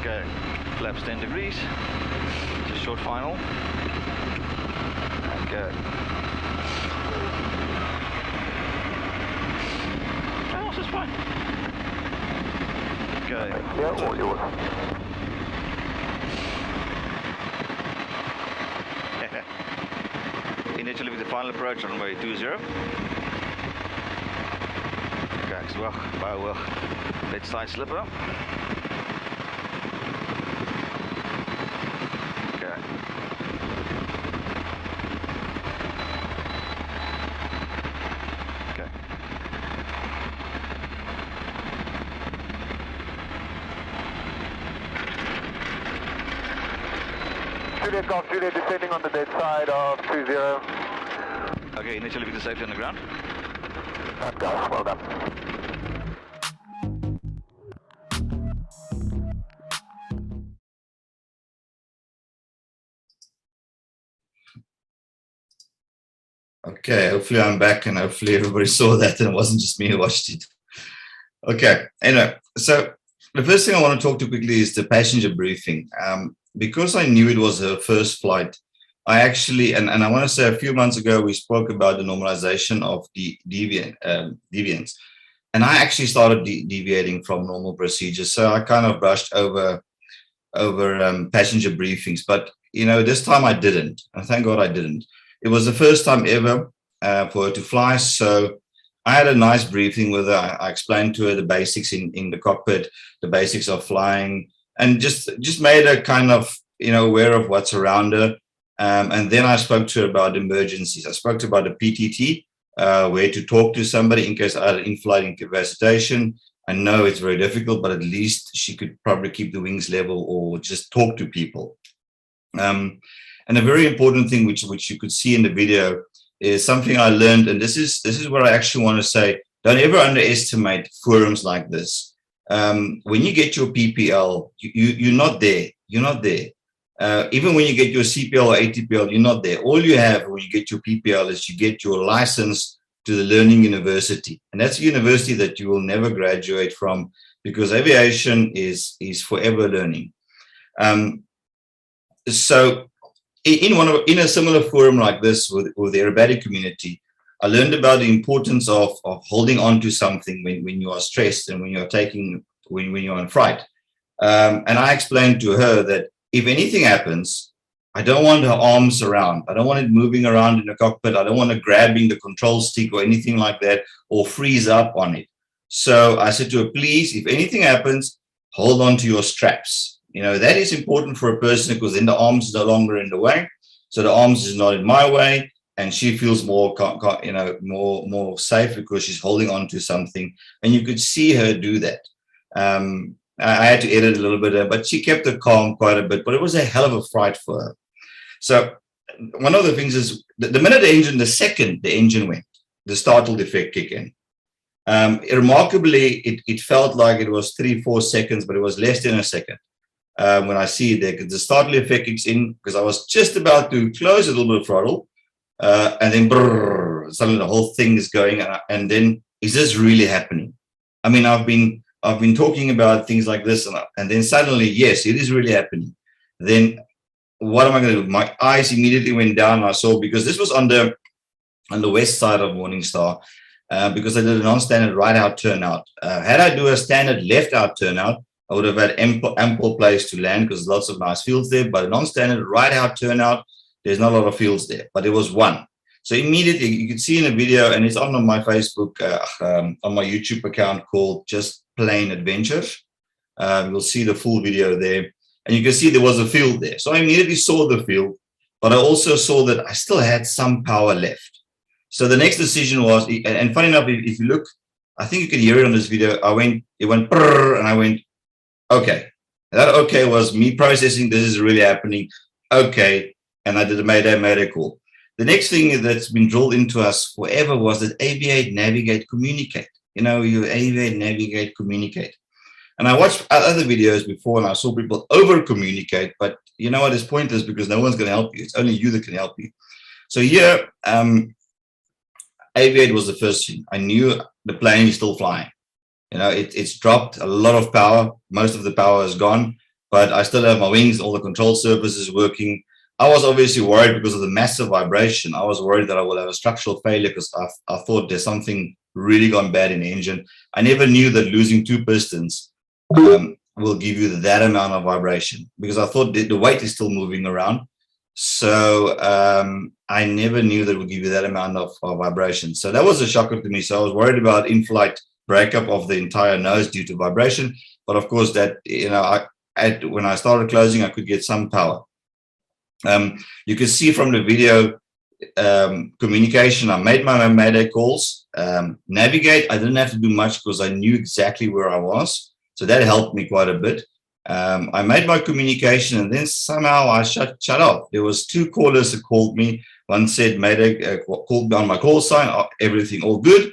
F: Okay, flaps 10 degrees. Just short final. Okay. Oh, this is fine. Okay.
G: Yeah, all yours.
F: Initially with the final approach on runway 20. Kijk, zwak, bouwen. Beetje side slippen. Okay. Okay.
G: Juliet Golf Juliet descending on the dead side of 20.
F: Okay, initially with the safety on the ground.
G: Gus, well done.
E: Okay, hopefully I'm back and hopefully everybody saw that and it wasn't just me who watched it. Okay, anyway, so the first thing I want to talk to quickly is the passenger briefing. Because I knew it was her first flight, I actually, and I want to say a few months ago, we spoke about the normalization of the deviance. And I actually started deviating from normal procedures. So I kind of brushed over passenger briefings, but you know, this time I didn't, and thank God I didn't. It was the first time ever for her to fly, so I had a nice briefing with her. I explained to her the basics in the cockpit, the basics of flying, and just made her kind of, you know, aware of what's around her. And then I spoke to her about emergencies. I spoke to her about the PTT, where to talk to somebody in case I had in-flight incapacitation. I know it's very difficult, but at least she could probably keep the wings level or just talk to people. And a very important thing, which you could see in the video, is something I learned, and this is what I actually want to say. Don't ever underestimate forums like this. When you get your PPL, you're not there. You're not there. Even when you get your CPL or ATPL, you're not there. All you have when you get your PPL is you get your license to the learning university, and that's a university that you will never graduate from, because aviation is forever learning. So in a similar forum like this with the aerobatic community, I learned about the importance of holding on to something when you are stressed and when you're on fright. And I explained to her that if anything happens, I don't want her arms around. I don't want it moving around in the cockpit. I don't want her grabbing the control stick or anything like that, or freeze up on it. So I said to her, please, if anything happens, hold on to your straps. You know, that is important for a person, because then the arms is no longer in the way. So the arms is not in my way, and she feels more, you know, more safe because she's holding on to something. And you could see her do that. I had to edit a little bit, but she kept her calm quite a bit. But it was a hell of a fright for her. So one of the things is the minute the second the engine went, the startled effect kicked in. Remarkably, it felt like it was 3-4 seconds, but it was less than a second. When I see it there, because the startle effect kicks in, because I was just about to close a little bit of throttle, and then brrr, suddenly the whole thing is going, and then is this really happening? I mean, I've been talking about things like this, and then suddenly, yes, it is really happening. Then what am I going to do? My eyes immediately went down. And I saw, because this was on the west side of Morningstar, because I did a non-standard right-out turnout. Had I do a standard left-out turnout, I would have had ample place to land, because there's lots of nice fields there. But a non-standard right-out turnout, there's not a lot of fields there. But there was one. So immediately, you can see in the video, and it's on my Facebook, on my YouTube account called Just Plain Adventures. You'll see the full video there. And you can see there was a field there. So I immediately saw the field, but I also saw that I still had some power left. So the next decision was, and funny enough, if you look, I think you can hear it on this video, it went brrr, and I went, okay. That okay was me processing, this is really happening. Okay. And I did a mayday call. The next thing that's been drilled into us forever was that aviate, navigate, communicate. You know, you aviate, navigate, communicate. And I watched other videos before, and I saw people over-communicate, but you know what, it's pointless, because no one's going to help you. It's only you that can help you. So here, aviate was the first thing. I knew the plane is still flying. You know, it's dropped a lot of power. Most of the power is gone, but I still have my wings, all the control surfaces working. I was obviously worried because of the massive vibration. I was worried that I will have a structural failure because I thought there's something really gone bad in the engine. I never knew that losing 2 pistons will give you that amount of vibration, because I thought the weight is still moving around. So I never knew that it would give you that amount of vibration. So that was a shocker to me. So I was worried about in-flight breakup of the entire nose due to vibration. But of course, that, you know, when I started closing, I could get some power. You can see from the video communication. I made my Mayday calls. Navigate, I didn't have to do much because I knew exactly where I was. So that helped me quite a bit. I made my communication, and then somehow I shut off. There was 2 callers that called me. One said Mayday, called down my call sign, everything all good.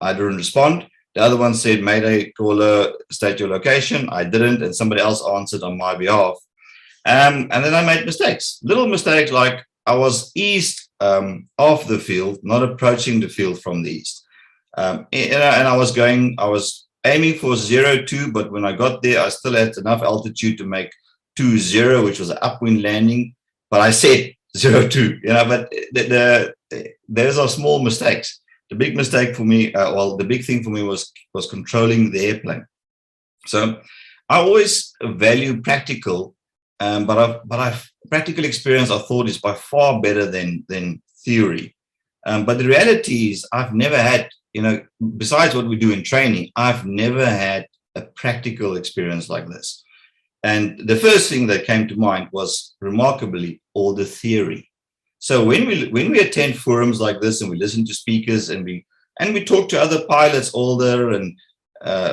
E: I didn't respond. The other one said Mayday caller, state your location. I didn't, and somebody else answered on my behalf. And then I made mistakes, little mistakes, like I was east of the field, not approaching the field from the east. And I was aiming for 0.2, but when I got there, I still had enough altitude to make 2.0, which was an upwind landing. But I said 0.2, you know, but those are small mistakes. The big mistake for me, the big thing for me was controlling the airplane. So I always value practical, but practical experience, I thought, is by far better than theory. But the reality is, I've never had, you know, besides what we do in training, I've never had a practical experience like this. And the first thing that came to mind was, remarkably, all the theory. So when we attend forums like this, and we listen to speakers, and we talk to other pilots, older and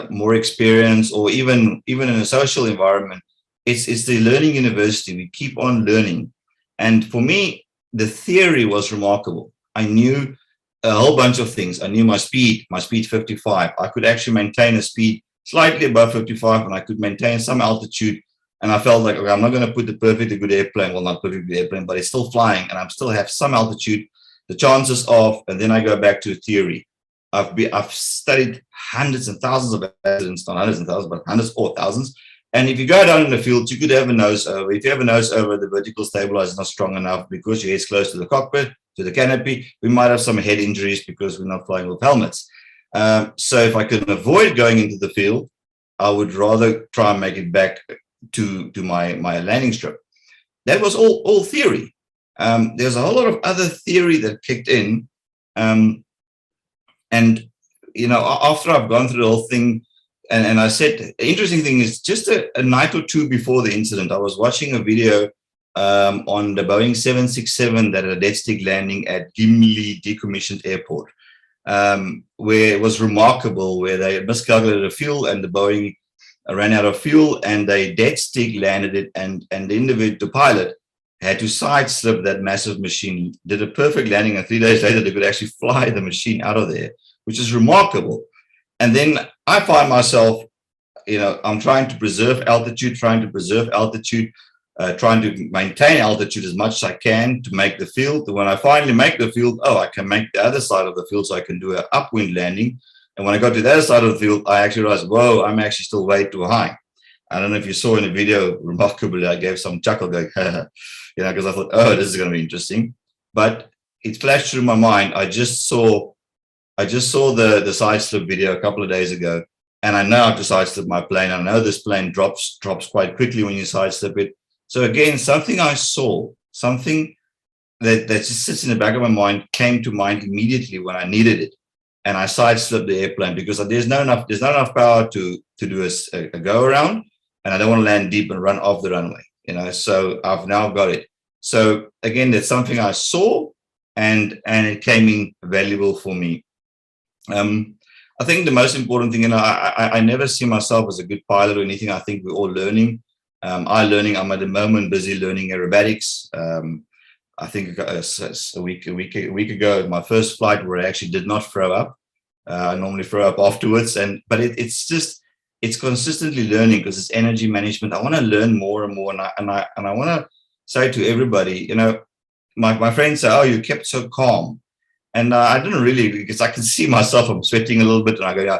E: more experienced, or even in a social environment, it's the learning university. We keep on learning. And for me, the theory was remarkable. I knew a whole bunch of things. I knew my speed 55. I could actually maintain a speed slightly above 55, and I could maintain some altitude. And I felt like, okay, I'm not going to put the perfectly good airplane, well, not perfectly good airplane, but it's still flying, and I still have some altitude, the chances of, and then I go back to theory. I've studied hundreds and thousands of accidents, not hundreds and thousands, but hundreds or thousands. And if you go down in the field, you could have a nose over. If you have a nose over, the vertical stabilizer is not strong enough because your head's close to the cockpit, to the canopy. We might have some head injuries because we're not flying with helmets. So if I can avoid going into the field, I would rather try and make it back to my landing strip. That was all theory. There's a whole lot of other theory that kicked in. And, you know, after I've gone through the whole thing, and I said, the interesting thing is, just a night or two before the incident, I was watching a video on the Boeing 767 that had a dead stick landing at Gimli decommissioned airport, where it was remarkable, where they miscalculated the fuel and the Boeing ran out of fuel, and they dead stick landed it, and the pilot had to sidestep that massive machine, did a perfect landing, and 3 days later they could actually fly the machine out of there, which is remarkable. And then I find myself, you know, I'm trying to preserve altitude, trying to maintain altitude as much as I can to make the field. When I finally make the field, I can make the other side of the field, so I can do an upwind landing. And when I got to the other side of the field, I actually realized, whoa, I'm actually still way too high. I don't know if you saw in the video, remarkably, I gave some chuckle going, you know, because I thought, this is going to be interesting. But it flashed through my mind. I just saw the side slip video a couple of days ago, and I know how to side slip my plane. I know this plane drops quite quickly when you side slip it. So again, something I saw, something that just sits in the back of my mind, came to mind immediately when I needed it, and I side slipped the airplane because there's not enough power to do a go around, and I don't want to land deep and run off the runway. You know, so I've now got it. So again, that's something I saw, and it came in valuable for me. I think the most important thing, you know, I never see myself as a good pilot or anything. I think we're all learning. I'm at the moment busy learning aerobatics. I think a week ago, my first flight where I actually did not throw up. I normally throw up afterwards, but it's consistently learning, because it's energy management. I want to learn more and more, and I want to say to everybody, you know, my friends say, "Oh, you kept so calm." And I didn't really, because I can see myself, I'm sweating a little bit, and I go, yeah,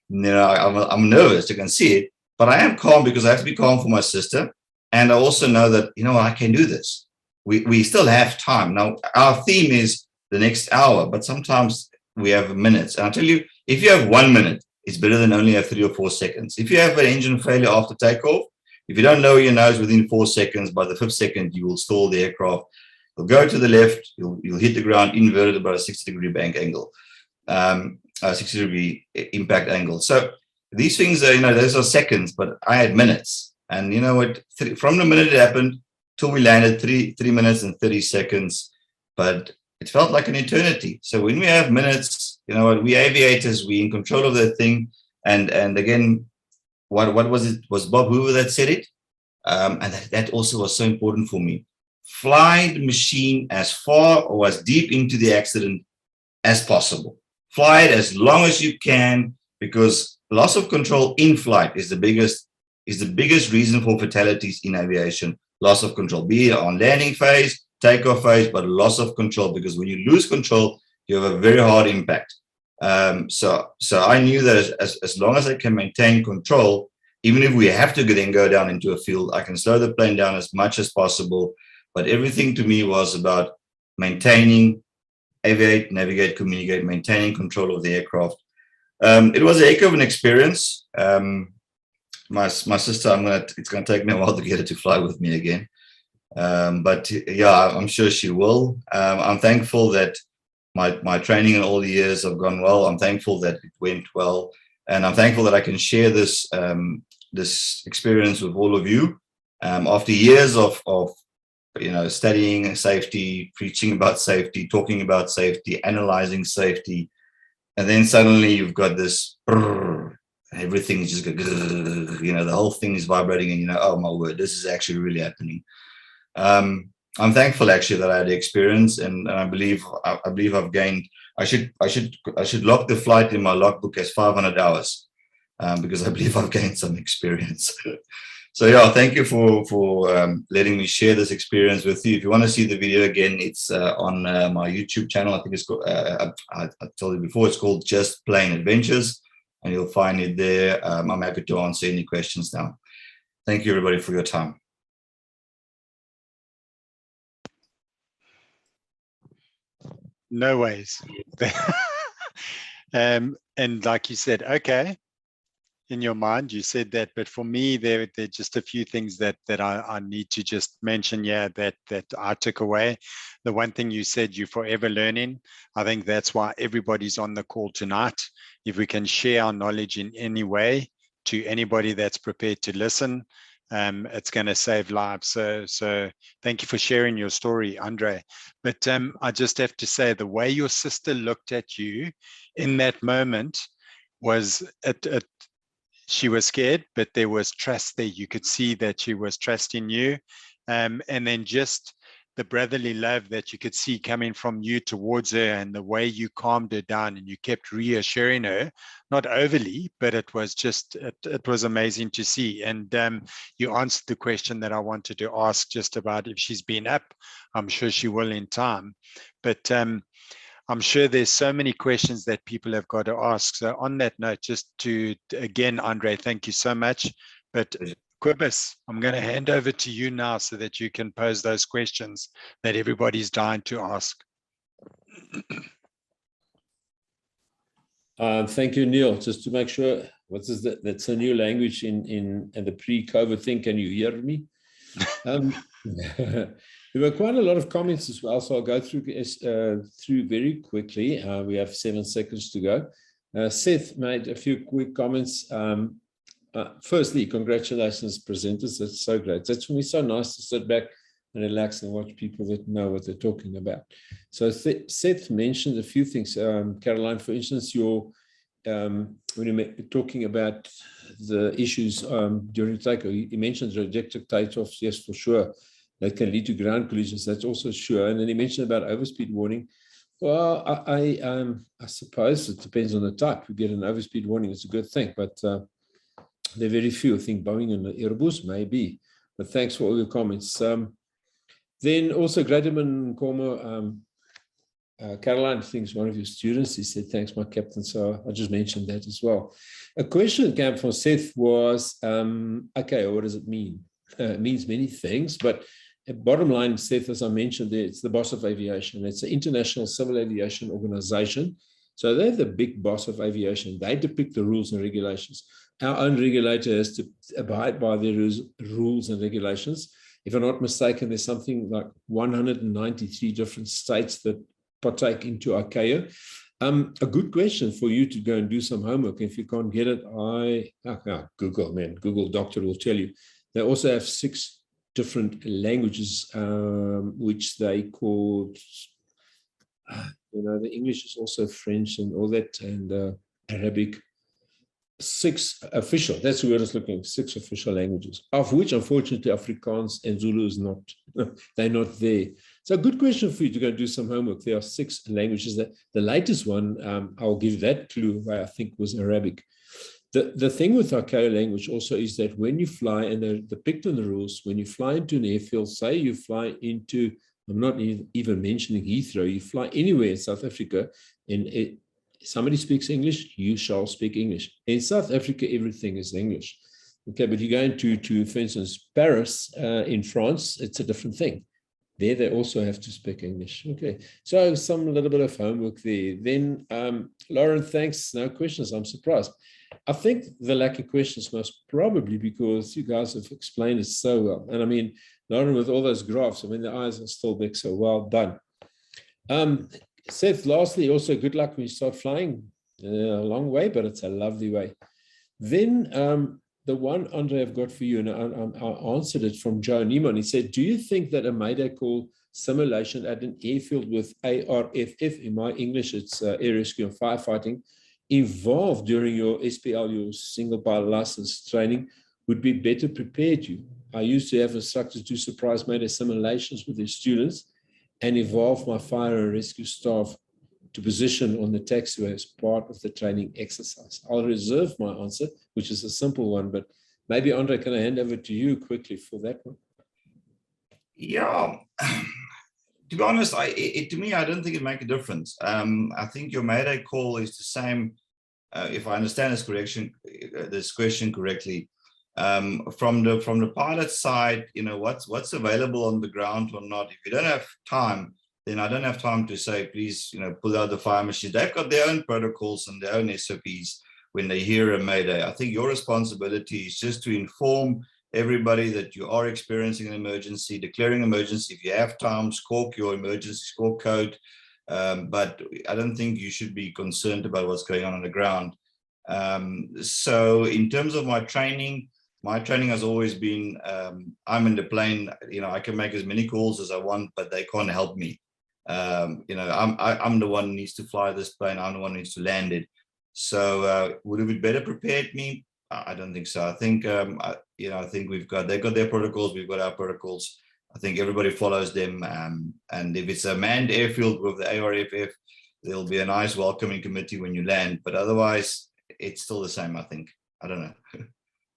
E: you know, I'm nervous, you can see it, but I am calm because I have to be calm for my sister. And I also know that, you know, I can do this. we still have time. Now, our theme is the next hour, but sometimes we have minutes. And I'll tell you, if you have 1 minute, it's better than only have 3 or 4 seconds. If you have an engine failure after takeoff, if you don't lower your nose within 4 seconds, by the 5th second, you will stall the aircraft. You'll go to the left, you'll hit the ground inverted about a 60-degree bank angle, 60-degree impact angle. So these things are, those are seconds, but I had minutes. And you know what, from the minute it happened till we landed, 3 minutes and 30 seconds, but it felt like an eternity. So when we have minutes, you know what, we aviators, we in control of that thing. And again, what was it? Was Bob Hoover that said it? And that also was so important for me. Fly the machine as far or as deep into the accident as possible. Fly it as long as you can, because loss of control in flight is the biggest reason for fatalities in aviation. Loss of control, be it on landing phase, takeoff phase, but loss of control, because when you lose control, you have a very hard impact. So I knew that as long as I can maintain control, even if we have to then go down into a field, I can slow the plane down as much as possible. But everything to me was about maintaining, aviate, navigate, communicate, maintaining control of the aircraft. It was a heck of an experience. My sister, it's gonna take me a while to get her to fly with me again. But yeah, I'm sure she will. I'm thankful that my training in all the years have gone well. I'm thankful that it went well, and I'm thankful that I can share this this experience with all of you. After years of studying safety, preaching about safety, talking about safety, analyzing safety, and then suddenly you've got this. Everything is just the whole thing is vibrating, and oh my word, this is actually really happening. I'm thankful actually that I had the experience, and I believe I've gained. I should lock the flight in my logbook as 500 hours, because I believe I've gained some experience. So yeah, thank you for letting me share this experience with you. If you want to see the video again, it's on my YouTube channel. I think it's called. I told you before, it's called Just Plain Adventures, and you'll find it there. I'm happy to answer any questions now. Thank you, everybody, for your time.
A: No ways. And like you said, okay, in your mind, you said that, but for me, there are just a few things that I need to just mention here that I took away. The one thing you said, you're forever learning. I think that's why everybody's on the call tonight. If we can share our knowledge in any way to anybody that's prepared to listen, it's going to save lives. So thank you for sharing your story, Andre. But I just have to say, the way your sister looked at you in that moment was she was scared, but there was trust there. You could see that she was trusting you. And then just the brotherly love that you could see coming from you towards her, and the way you calmed her down and you kept reassuring her, not overly, but it was just, it was amazing to see. And you answered the question that I wanted to ask, just about if she's been up. I'm sure she will in time. But I'm sure there's so many questions that people have got to ask. So on that note, just again, Andre, thank you so much. But Quibus, I'm going to hand over to you now so that you can pose those questions that everybody's dying to ask.
H: Thank you, Neil. Just to make sure, what is that? That's a new language in the pre-COVID thing. Can you hear me? There were quite a lot of comments as well, so I'll go through very quickly. We have 7 seconds to go. Seth made a few quick comments. Firstly, congratulations, presenters. That's so great. That's for me so nice to sit back and relax and watch people that know what they're talking about. So Seth mentioned a few things. Caroline, for instance, when you're talking about the issues during takeoff, he mentioned rejected takeoffs. Yes, for sure. That can lead to ground collisions. That's also sure. And then he mentioned about overspeed warning. Well, I suppose it depends on the type. You get an overspeed warning, it's a good thing, but there are very few. I think Boeing and Airbus maybe. But thanks for all your comments. Then also Grademan Cormo, Caroline, I think is one of your students. He said, thanks, my captain. So I just mentioned that as well. A question that came from Seth was, okay, what does it mean? It means many things, but bottom line, Seth, as I mentioned there, it's the boss of aviation. It's the International Civil Aviation Organization. So they're the big boss of aviation. They depict the rules and regulations. Our own regulator has to abide by their rules and regulations. If I'm not mistaken, there's something like 193 different states that partake into AERO. A good question for you to go and do some homework. If you can't get it, Google, man, Google Doctor will tell you. They also have 6 different languages, which they call, the English is also French and all that, and Arabic. 6 official, that's the word I was looking, 6 official languages, of which unfortunately Afrikaans and Zulu is not, they're not there. So a good question for you to go and do some homework. There are 6 languages. That the latest one, I'll give that clue, I think, was Arabic. The thing with AERO language also is that when you fly, and they're depicted in the rules, when you fly into an airfield, say you fly into, I'm not even mentioning Heathrow, you fly anywhere in South Africa, and somebody speaks English, you shall speak English. In South Africa, everything is English. Okay, but you go into, for instance, Paris in France, it's a different thing. There, they also have to speak English. Okay, so a little bit of homework there. Then, Lauren, thanks. No questions. I'm surprised. I think the lack of questions must probably because you guys have explained it so well. And I mean, Lauren, with all those graphs, I mean, the eyes are still big, so well done. Seth, lastly, also good luck when you start flying. A long way, but it's a lovely way. Then the one, Andre, I've got for you, and I answered it from Joe Neiman. He said, do you think that a Mayday call simulation at an airfield with ARFF, in my English, it's air rescue and firefighting, involved during your SPL, your single pilot license training, would be better prepared you? I used to have instructors do surprise Mayday simulations with their students and involve my fire and rescue staff to position on the taxiway as part of the training exercise. I'll reserve my answer, which is a simple one, but maybe, Andre, can I hand over to you quickly for that one?
E: Yeah, to be honest, to me, I don't think it makes a difference. I think your Mayday call is the same, if I understand this question correctly. From the pilot side, what's available on the ground or not. If you don't have time, then I don't have time to say, please, pull out the fire machine. They've got their own protocols and their own SOPs when they hear a Mayday. I think your responsibility is just to inform everybody that you are experiencing an emergency, declaring emergency. If you have time, squawk your emergency squawk code. But I don't think you should be concerned about what's going on the ground. So in terms of my training has always been, I'm in the plane, I can make as many calls as I want, but they can't help me. I'm the one who needs to fly this plane. I'm the one who needs to land it. So would it be better prepared me? I don't think so. I think, I think they've got their protocols. We've got our protocols. I think everybody follows them. And if it's a manned airfield with the ARFF, there'll be a nice welcoming committee when you land. But otherwise, it's still the same, I think. I don't know.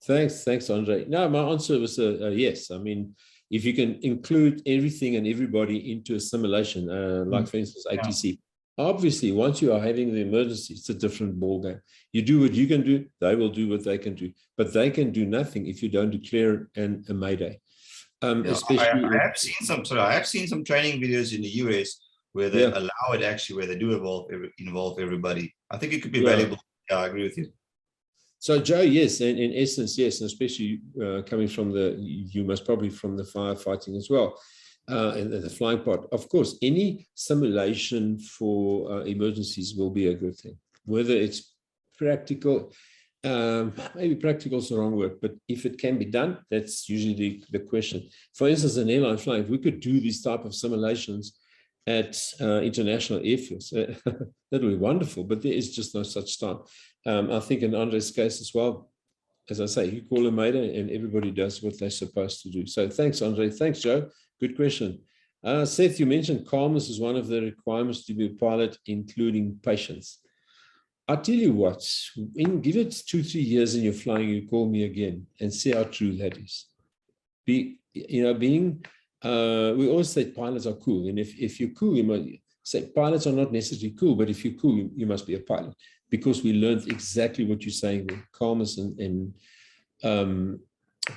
H: Thanks, Andre. No, my answer was a yes. I mean, if you can include everything and everybody into a simulation, like for instance, ATC, obviously, once you are having the emergency, it's a different ballgame. You do what you can do, they will do what they can do, but they can do nothing if you don't declare a Mayday. Especially,
E: I have seen some training videos in the US where they allow it actually, where they do involve everybody. I think it could be valuable. Yeah, I agree with you.
H: So, Joe, yes, and in essence, yes, and especially coming from you must probably from the firefighting as well, and the flying part. Of course, any simulation for emergencies will be a good thing, whether it's practical, maybe practical is the wrong word, but if it can be done, that's usually the question. For instance, an airline flying, if we could do these type of simulations at international airfields, that would be wonderful, but there is just no such time. I think in Andre's case as well, as I say, you call a Mayday and everybody does what they're supposed to do. So thanks, Andre. Thanks, Joe. Good question. Seth, you mentioned calmness is one of the requirements to be a pilot, including patience. I'll tell you what, give it 2-3 years and you're flying, you call me again and see how true that is. We always say pilots are cool. And if you're cool, you might say pilots are not necessarily cool, but if you're cool, you must be a pilot, because we learned exactly what you're saying there, calmness and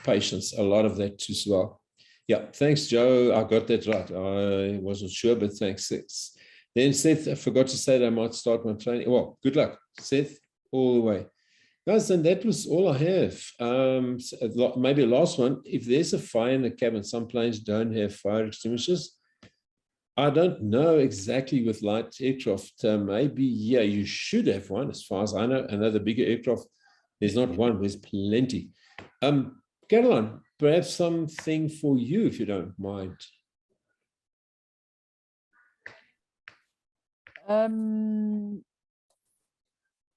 H: patience, a lot of that as well. Yeah, thanks, Joe. I got that right. I wasn't sure, but thanks, Seth. Then Seth, I forgot to say that I might start my training. Well, good luck, Seth, all the way. Guys, and that was all I have. Maybe a last one. If there's a fire in the cabin, some planes don't have fire extinguishers. I don't know exactly with light aircraft. Maybe, yeah, you should have one as far as I know. I know the bigger aircraft, there's not one, there's plenty. Caroline, perhaps something for you, if you don't mind.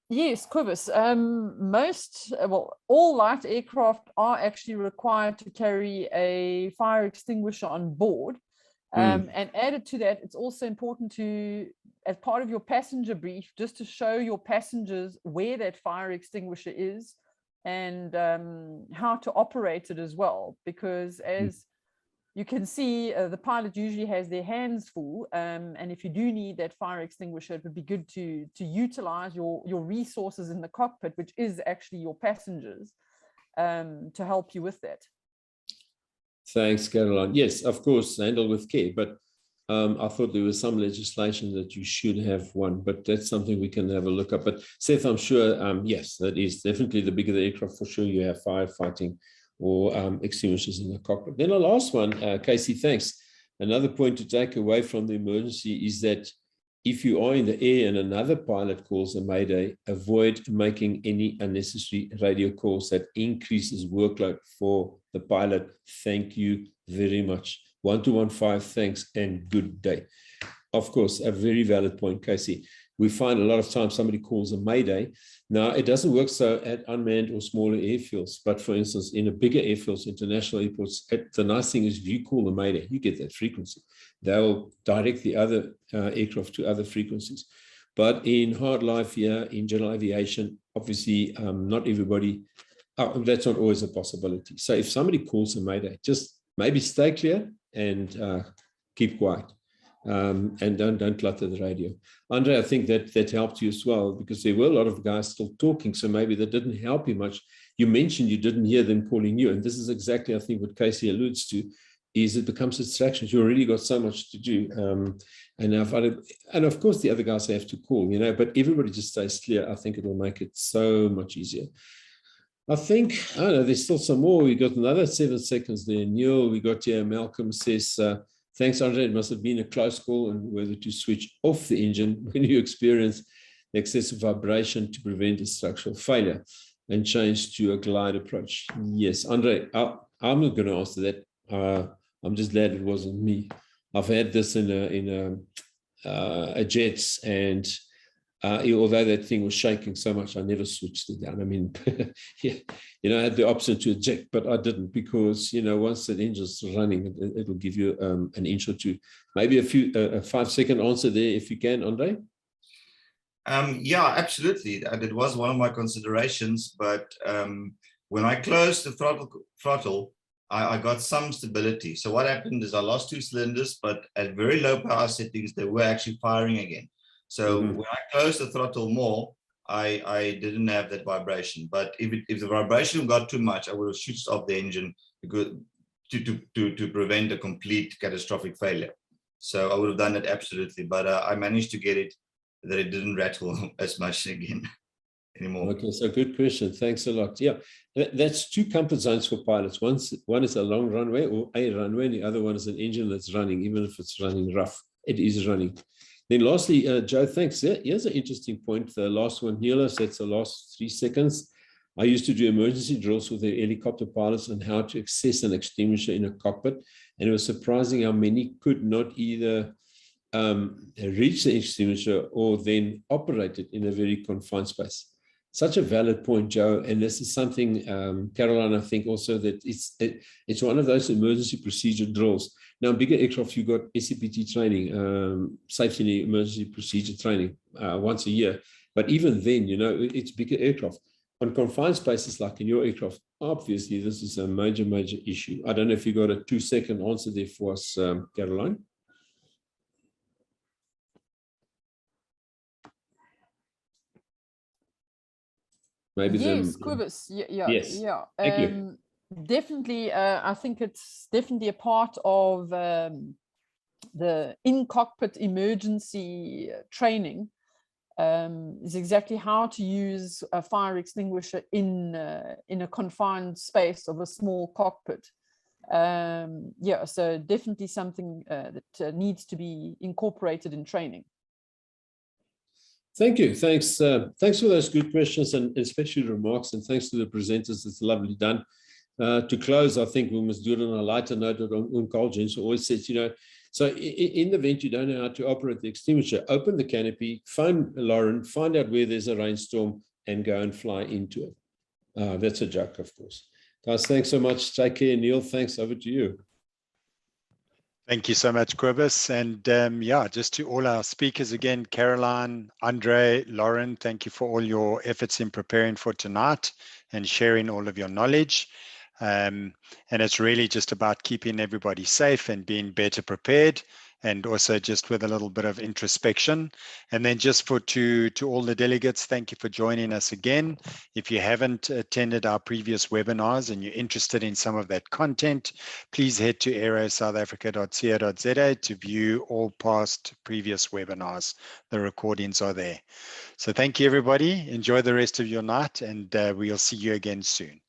C: Yes, Cobus. All light aircraft are actually required to carry a fire extinguisher on board. And added to that, it's also important to, as part of your passenger brief, just to show your passengers where that fire extinguisher is and how to operate it as well. Because as you can see, the pilot usually has their hands full. And if you do need that fire extinguisher, it would be good to utilize your resources in the cockpit, which is actually your passengers, to help you with that.
H: Thanks, Caroline. Yes, of course, handle with care. But I thought there was some legislation that you should have one, but that's something we can have a look at. But Seth, I'm sure, yes, that is definitely the bigger the aircraft, for sure you have firefighting or extinguishers in the cockpit. Then the last one, Casey, thanks. Another point to take away from the emergency is that if you are in the air and another pilot calls a mayday, avoid making any unnecessary radio calls that increases workload for the pilot. Thank you very much. 1215, thanks and good day. Of course, a very valid point, Casey. We find a lot of times somebody calls a mayday. Now, it doesn't work so at unmanned or smaller airfields, but for instance, in a bigger airfields, international airports, the nice thing is if you call a mayday, you get that frequency. They'll direct the other aircraft to other frequencies. But in hard life here, in general aviation, obviously not everybody, that's not always a possibility. So if somebody calls a mayday, just maybe stay clear and keep quiet. And don't clutter the radio. Andre, I think that helped you as well, because there were a lot of guys still talking, so maybe that didn't help you much. You mentioned you didn't hear them calling you, and this is exactly, I think, what Casey alludes to, is it becomes distractions. You already got so much to do. And of course, the other guys have to call, but everybody just stays clear. I think it will make it so much easier. I think, I don't know, there's still some more. We got another 7 seconds there. Neil, we got here. Malcolm says, thanks, Andre. It must have been a close call on whether to switch off the engine when you experience excessive vibration to prevent a structural failure and change to a glide approach. Yes, Andre, I'm not going to answer that. I'm just glad it wasn't me. I've had this in a Jets, and although that thing was shaking so much, I never switched it down. I mean, yeah, I had the option to eject, but I didn't, because, once that engine's running, it will give you an inch or two. Maybe a 5-second answer there, if you can, Andre.
E: Yeah, absolutely. It was one of my considerations, but when I closed the throttle, I got some stability. So what happened is I lost 2 cylinders, but at very low power settings, they were actually firing again. So when I closed the throttle more, I didn't have that vibration. But if the vibration got too much, I would have switched off the engine to prevent a complete catastrophic failure. So I would have done that absolutely. But I managed to get it that it didn't rattle as much again anymore.
H: Okay, so good question. Thanks a lot. Yeah, that's 2 comfort zones for pilots. One is a long runway or a runway, and the other one is an engine that's running, even if it's running rough. It is running. Then lastly, Joe, thanks. Here's an interesting point. The last one, Neela, that's the last 3 seconds. I used to do emergency drills with the helicopter pilots on how to access an extinguisher in a cockpit. And it was surprising how many could not either reach the extinguisher or then operate it in a very confined space. Such a valid point, Joe. And this is something, Caroline, I think also that it's one of those emergency procedure drills. Now, bigger aircraft, you've got SCPT training, safety and emergency procedure training once a year. But even then, it's bigger aircraft. On confined spaces like in your aircraft, obviously, this is a major, major issue. I don't know if you got a 2-second answer there for us, Caroline.
C: Maybe yes, Cobus. Yeah.
H: Yes. Thank you.
C: Definitely, I think it's definitely a part of the in-cockpit emergency training, is exactly how to use a fire extinguisher in a confined space of a small cockpit. Yeah, so definitely something that needs to be incorporated in training.
H: Thank you. Thanks. Thanks for those good questions and especially remarks. And thanks to the presenters. It's lovely done. To close, I think we must do it on a lighter note. Carl Jens always says, you know, so in the event you don't know how to operate the extinguisher, open the canopy, phone Lauren, find out where there's a rainstorm, and go and fly into it. That's a joke, of course. Guys, thanks so much. Take care. Neil, thanks. Over to you.
A: Thank you so much, Cobus. And yeah, just to all our speakers again, Caroline, Andre, Lauren, thank you for all your efforts in preparing for tonight and sharing all of your knowledge. And it's really just about keeping everybody safe and being better prepared, and also just with a little bit of introspection. And then just to all the delegates, thank you for joining us again. If you haven't attended our previous webinars and you're interested in some of that content, please head to aerosouthafrica.co.za to view all past previous webinars. The recordings are there. So thank you, everybody. Enjoy the rest of your night, and we'll see you again soon.